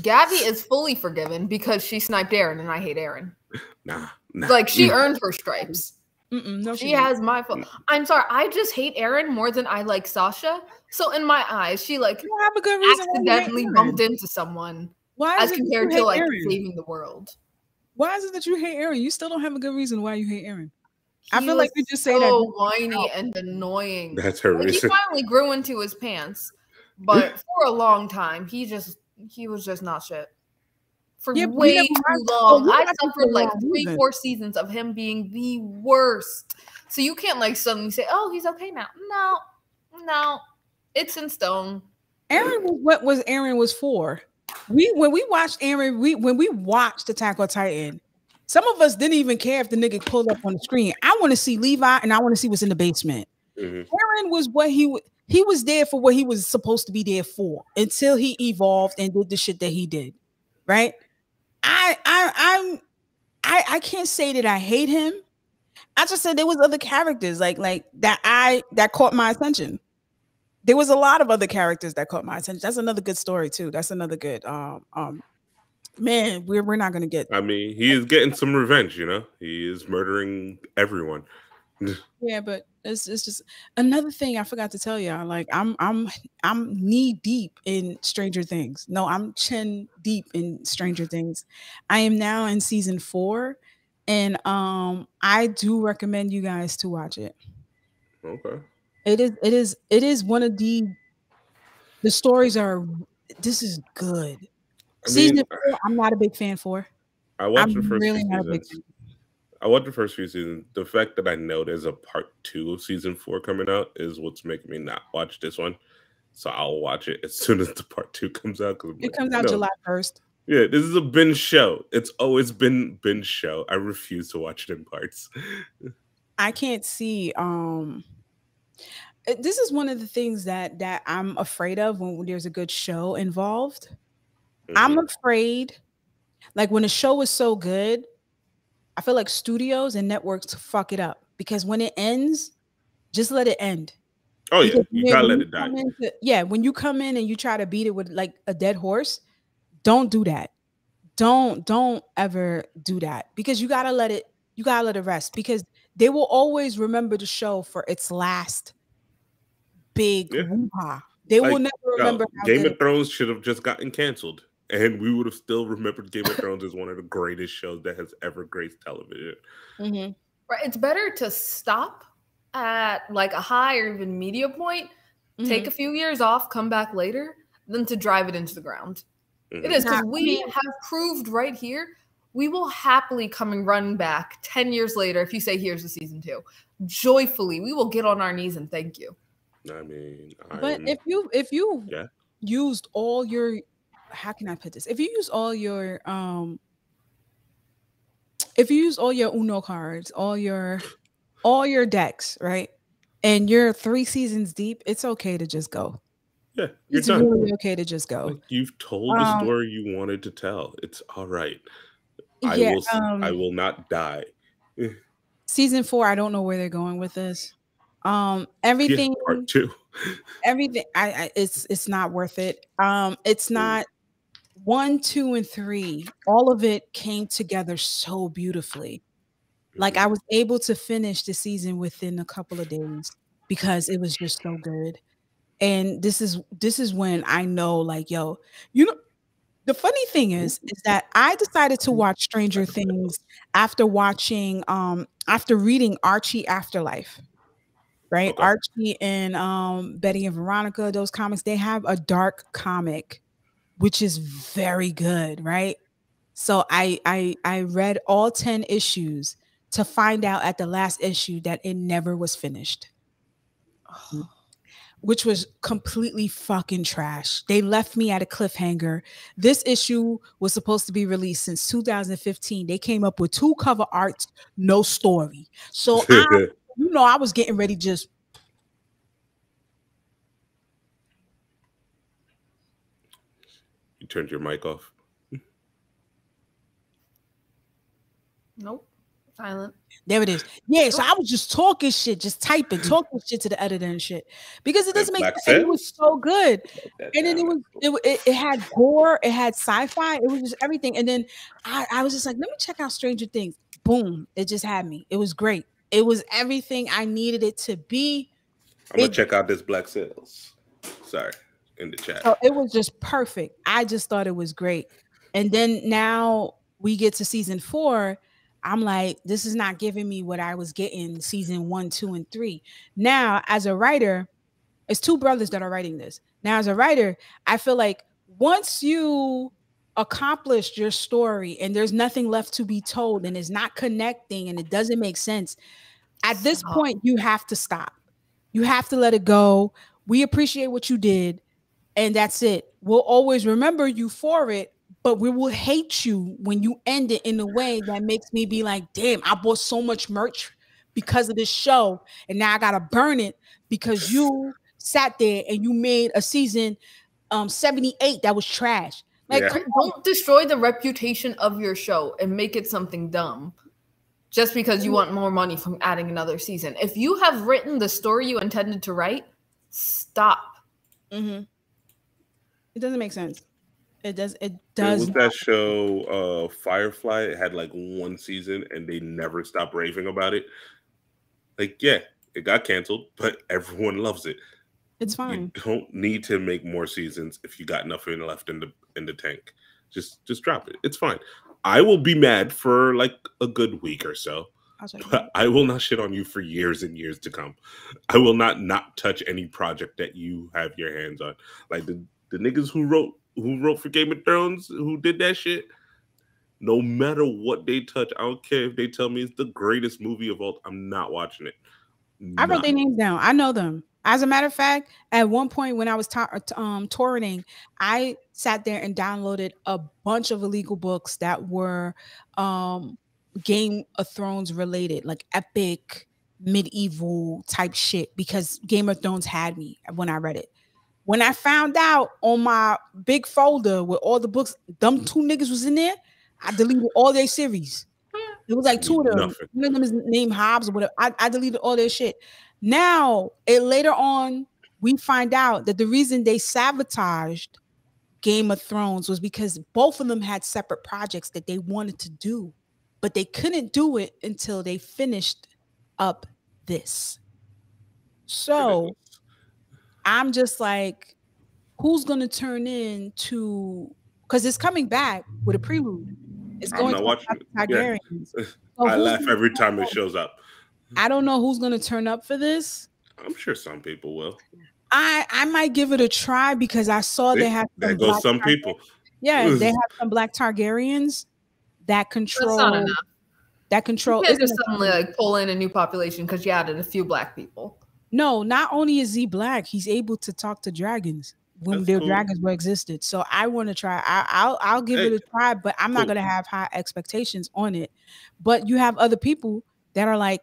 Gabby is fully forgiven because she sniped Aaron, and I hate Aaron. Nah. Like, she earned her stripes. No, she has my fault. I'm sorry. I just hate Aaron more than I like Sasha. So in my eyes, she like have a good reason accidentally bumped into someone. Why as compared to like saving the world? Why is it that you hate Aaron? You still don't have a good reason why you hate Aaron. I feel like you just say that whiny and annoying. That's her reason. He finally grew into his pants, but for a long time, he was just not shit. For way too long. I suffered like 3-4 seasons of him being the worst. So you can't like suddenly say, "Oh, he's okay now." No, it's in stone. Aaron was what was Aaron was for. When we watched Aaron, when we watched Attack on Titan, some of us didn't even care if the nigga pulled up on the screen. I want to see Levi and I want to see what's in the basement. Aaron was what he was there for, what he was supposed to be there for, until he evolved and did the shit that he did. Right? I can't say that I hate him. I just said there was other characters like that caught my attention. There was a lot of other characters that caught my attention. That's another good story too. That's another good man, we're not gonna get. I mean, he is getting some revenge, you know. He is murdering everyone. Yeah, but it's just another thing I forgot to tell y'all. Like I'm knee deep in Stranger Things. No, I'm chin deep in Stranger Things. I am now in season 4, and I do recommend you guys to watch it. Okay. It is one of the stories are. This is good. Season 4, I'm not a big fan for. I watched the first really not a big fan. I watched the first few seasons. The fact that I know there's a part 2 of season 4 coming out is what's making me not watch this one. So I'll watch it as soon as the part 2 comes out. It comes out July 1st. Yeah, this is a binge show. It's always been binge show. I refuse to watch it in parts. I can't see. This is one of the things that I'm afraid of when there's a good show involved. I'm afraid, like when a show is so good, I feel like studios and networks fuck it up because when it ends, just let it end. Oh yeah, you gotta let it die. When you come in and you try to beat it with like a dead horse, don't do that. Don't ever do that because you gotta let it rest because they will always remember the show for its last big woo-ha. They will never remember how Game of Thrones should have just gotten canceled. And we would have still remembered Game of Thrones as one of the greatest shows that has ever graced television. Right. It's better to stop at like a high or even media point, take a few years off, come back later, than to drive it into the ground. It is because we have proved right here, we will happily come and run back 10 years later if you say, here's the season 2. Joyfully, we will get on our knees and thank you. I mean, but if you used all your, how can I put this? If you use all your Uno cards, all your decks, right? And you're 3 seasons deep, it's okay to just go. Yeah, it's done. Really okay to just go. Like, you've told the story you wanted to tell. It's all right. I will not die. Season 4, I don't know where they're going with this. Everything part 2. Everything it's not worth it. It's not 1, 2, and 3. All of it came together so beautifully. Like I was able to finish the season within a couple of days because it was just so good. And this is when I know, like, yo, you know, the funny thing is that I decided to watch Stranger Things after reading Archie Afterlife. Right? Okay. Archie and Betty and Veronica, those comics, they have a dark comic, which is very good, right? So I read all 10 issues to find out at the last issue that it never was finished. Which was completely fucking trash. They left me at a cliffhanger. This issue was supposed to be released since 2015. They came up with 2 cover arts, no story. So I was getting ready just. You turned your mic off. Nope. Silent. There it is. Yeah, so I was just talking shit, just talking shit to the editor and shit because it doesn't make sense. It was so good, and then it had gore, it had sci-fi, it was just everything. And then I was just like, let me check out Stranger Things. Boom! It just had me. It was great. It was everything I needed it to be. I'm gonna check out this Black Sails. Sorry, in the chat. So it was just perfect. I just thought it was great. And then now we get to season 4. I'm like, this is not giving me what I was getting season 1, 2, and 3. Now, as a writer, it's 2 brothers that are writing this. Now, as a writer, I feel like once you accomplished your story and there's nothing left to be told and it's not connecting and it doesn't make sense, at this point, you have to stop. You have to let it go. We appreciate what you did, and that's it. We'll always remember you for it, but we will hate you when you end it in a way that makes me be like, damn, I bought so much merch because of this show, and now I gotta burn it because you sat there and you made a season 78 that was trash. Like, don't destroy the reputation of your show and make it something dumb just because you want more money from adding another season. If you have written the story you intended to write, stop. It doesn't make sense. It does. Was that show Firefly? It had like 1 season and they never stopped raving about it. Like, yeah, it got canceled, but everyone loves it. It's fine. You don't need to make more seasons if you got nothing left in the tank. Just drop it. It's fine. I will be mad for like a good week or so, but I will not shit on you for years and years to come. I will not touch any project that you have your hands on. Like the niggas who wrote for Game of Thrones, who did that shit, no matter what they touch, I don't care if they tell me it's the greatest movie of all. I'm not watching it. I wrote their names down. I know them. As a matter of fact, at one point when I was touring, I sat there and downloaded a bunch of illegal books that were Game of Thrones related, like epic, medieval type shit, because Game of Thrones had me when I read it. When I found out on my big folder with all the books, them two niggas was in there, I deleted all their series. It was like two of them. One of them is named Hobbs or whatever. I deleted all their shit. Now, later on, we find out that the reason they sabotaged Game of Thrones was because both of them had separate projects that they wanted to do, but they couldn't do it until they finished up this. So I'm just like, who's going to turn into, because it's coming back with a prelude. It's going to Targaryens. Yeah. So I laugh every time it shows up. I don't know who's going to turn up for this. I'm sure some people will. I might give it a try because I saw they have some people. Yeah, they have some black Targaryens that control. That's not enough. That control. You can't just suddenly like pull in a new population because you added a few black people. No, not only is he black, he's able to talk to dragons when their dragons were existed. So I want to try. I'll give it a try, but I'm not going to have high expectations on it. But you have other people that are like,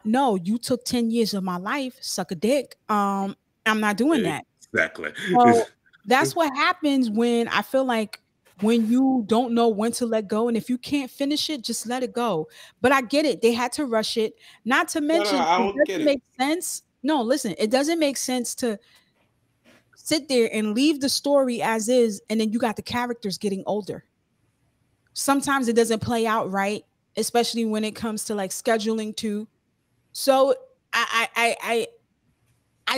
no, you took 10 years of my life, suck a dick. I'm not doing that. Exactly. So that's what happens when I feel like when you don't know when to let go. And if you can't finish it, just let it go. But I get it. They had to rush it. Not to mention, it doesn't make sense. No, listen, it doesn't make sense to sit there and leave the story as is. And then you got the characters getting older. Sometimes it doesn't play out right, especially when it comes to like scheduling too. So I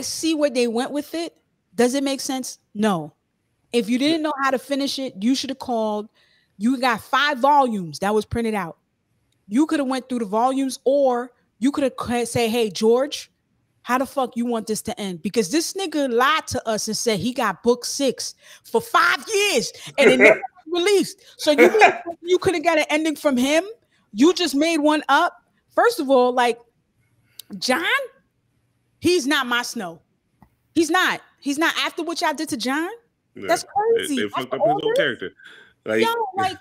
see where they went with it. Does it make sense? No. If you didn't know how to finish it, you should have called. You got 5 volumes that was printed out. You could have went through the volumes, or you could have said, hey, George, how the fuck you want this to end? Because this nigga lied to us and said he got book 6 for 5 years and it never was released. So you could have got an ending from him. You just made one up. First of all, like, John, he's not my Snow. He's not. He's not. After what y'all did to John, that's crazy. They fucked up his whole character. Like, yo, like,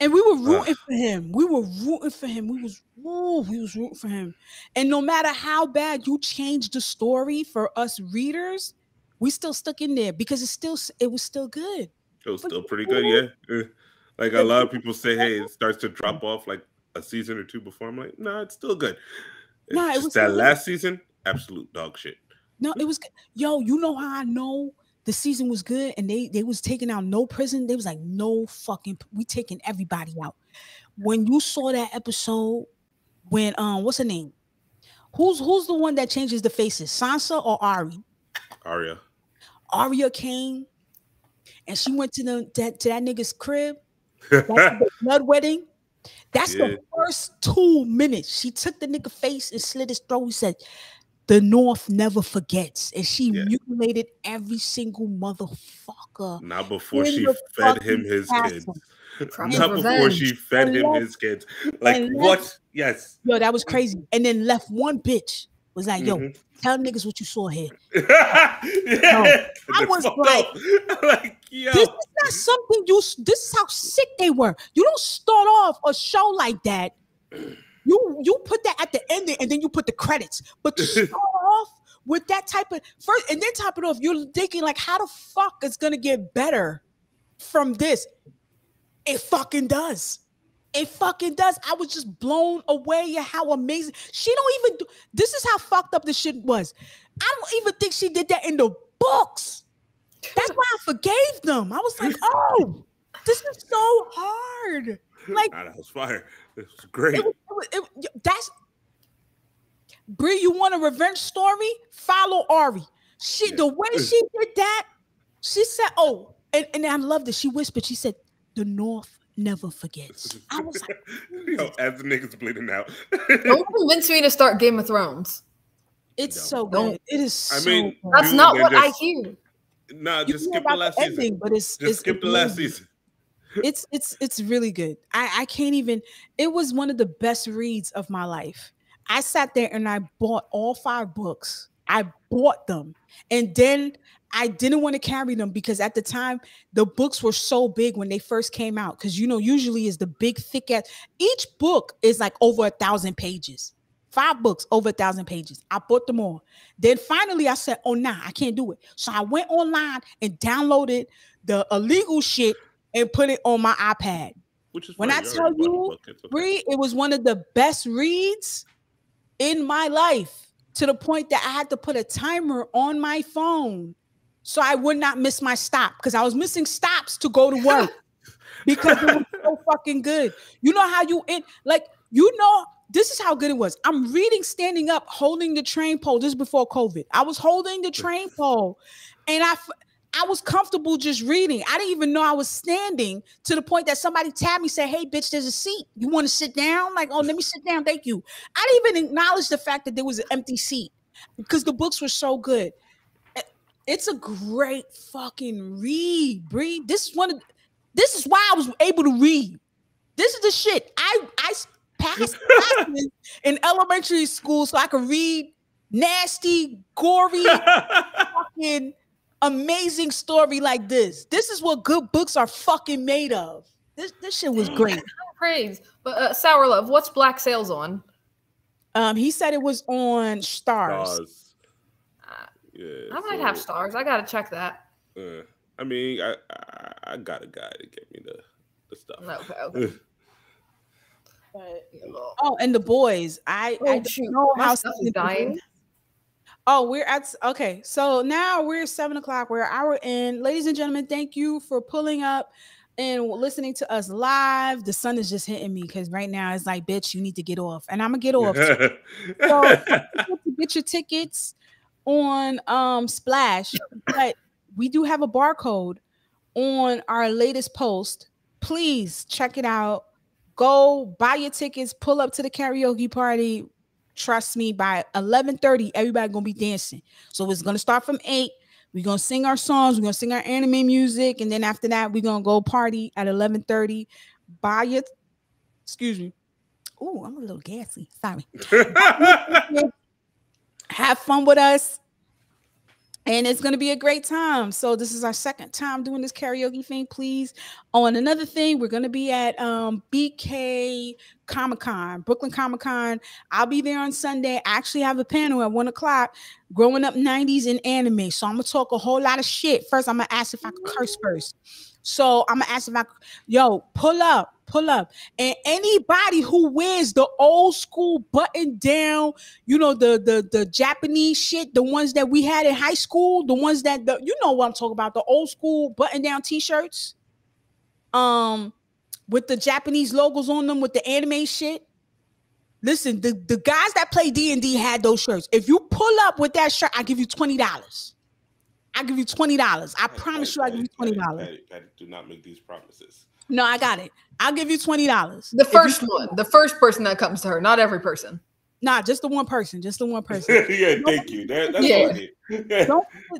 and we were rooting for him. We were rooting for him. We was rooting for him. And no matter how bad you changed the story for us readers, we still stuck in there because it was still good. It was still pretty good, yeah. Like a lot of people say, hey, it starts to drop off like a season or 2 before. I'm like, no, it's still good. It was that last season, absolute dog shit. No, it was good. Yo, you know how I know the season was good and they was taking out no prison? They was like, no fucking, we taking everybody out. When you saw that episode, when what's her name? Who's the one that changes the faces? Sansa or Ari? Arya. Arya came and she went to that nigga's crib. That's the blood wedding. That's the first 2 minutes. She took the nigga face and slit his throat. He said, the North never forgets. And she mutilated every single motherfucker. Not before she fed him his kids. Not before she fed him his kids. Like, what? Yes. Yo, that was crazy. And then left one bitch. Was like, yo, tell niggas what you saw here. I was like, yo. This is not something this is how sick they were. You don't start off a show like that. You put that at the ending and then you put the credits. But to start off with that type of first and then top it off, you're thinking like, how the fuck is gonna get better from this? It fucking does. It fucking does. I was just blown away at how amazing. She don't even do. This is how fucked up the shit was. I don't even think she did that in the books. That's why I forgave them. I was like, oh, this is so hard. Like, that was fire. This was great. That's Brie. You want a revenge story? Follow Ari. The way she did that, she said, oh, and I loved it. She whispered. She said, the North never forgets. I was like, yo, as the niggas bleeding out. Don't convince me to start Game of Thrones. It's so good. It is. I mean, that's not what I hear. Nah, just skip the last season. But it's skip the last season. It's really good. I can't even. It was one of the best reads of my life. I sat there and I bought all 5 books. I bought them. And then I didn't want to carry them because at the time the books were so big when they first came out. Because usually is the big thick ass. Each book is like over 1,000 pages. 5 books over 1,000 pages. I bought them all. Then finally I said, oh nah, I can't do it. So I went online and downloaded the illegal shit and put it on my iPad. Which is when I tell you, Bree, it was one of the best reads in my life, to the point that I had to put a timer on my phone so I would not miss my stop, because I was missing stops to go to work because it was so fucking good. You know how this is how good it was. I'm reading standing up, holding the train pole. This is before COVID. I was holding the train pole and I was comfortable just reading. I didn't even know I was standing, to the point that somebody tapped me, said, hey, bitch, there's a seat. You want to sit down? Like, oh, let me sit down. Thank you. I didn't even acknowledge the fact that there was an empty seat because the books were so good. It's a great fucking read, Bree. This is why I was able to read. This is the shit. I passed classes in elementary school so I could read nasty, gory, fucking amazing story like this. This is what good books are fucking made of. This shit was great. Praise. But Sour Love, what's Black Sails on? He said it was on Stars. Yeah, I might have Stars. I gotta check that. I mean, I got a guy to get me the stuff. Okay. Oh, and the boys. I don't know how stuff is dying. Oh, we're at okay. So now we're 7 o'clock. We're an hour in. Ladies and gentlemen, thank you for pulling up and listening to us live. The sun is just hitting me because right now it's like, bitch, you need to get off, and I'm gonna get off. So to get your tickets on Splash, but we do have a barcode on our latest post. Please check it out. Go buy your tickets. Pull up to the karaoke party. Trust me, by 11:30, everybody gonna be dancing. So it's gonna start from 8. We're gonna sing our songs. We're gonna sing our anime music, and then after that, we're gonna go party at 11:30. Buy your, excuse me. Oh, I'm a little gassy. Sorry. Have fun with us. And it's going to be a great time. So this is our second time doing this karaoke thing. Please. Oh, and another thing, we're going to be at BK Comic-Con, Brooklyn Comic-Con. I'll be there on Sunday. I actually have a panel at 1 o'clock, growing up 90s in anime. So I'm going to talk a whole lot of shit. First, I'm going to ask if I could curse first. So I'm going to ask if pull up. And anybody who wears the old school button down, the Japanese shit, the ones that we had in high school, the ones that, you know what I'm talking about, the old school button down t-shirts, with the Japanese logos on them with the anime shit. Listen, the guys that play D&D had those shirts. If you pull up with that shirt, I give you $20. I give you $20. I promise you, I give you $20. Patty, do not make these promises. No, I got it. I'll give you $20. The first person that comes to her, not every person. Nah, just the one person. Yeah, thank you. That's all I need.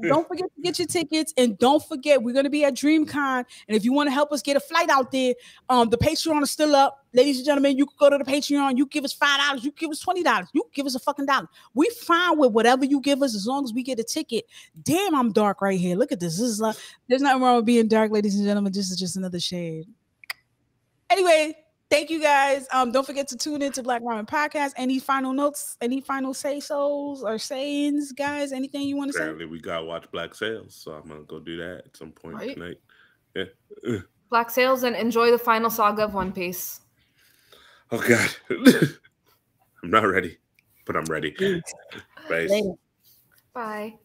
Don't forget to get your tickets, and don't forget we're gonna be at DreamCon. And if you want to help us get a flight out there, the Patreon is still up, ladies and gentlemen. You can go to the Patreon. You give us $5. You give us $20. You give us a fucking $1. We fine with whatever you give us as long as we get a ticket. Damn, I'm dark right here. Look at this. This is like, there's nothing wrong with being dark, ladies and gentlemen. This is just another shade. Anyway, thank you guys. Don't forget to tune into Black Ramen Podcast. Any final notes? Any final say-sos or sayings, guys? Anything you want to say? Apparently, we gotta watch Black Sails, so I'm gonna go do that at some point tonight. Yeah. Black Sails, and enjoy the final saga of One Piece. Oh God, I'm not ready, but I'm ready. Bye. Bye.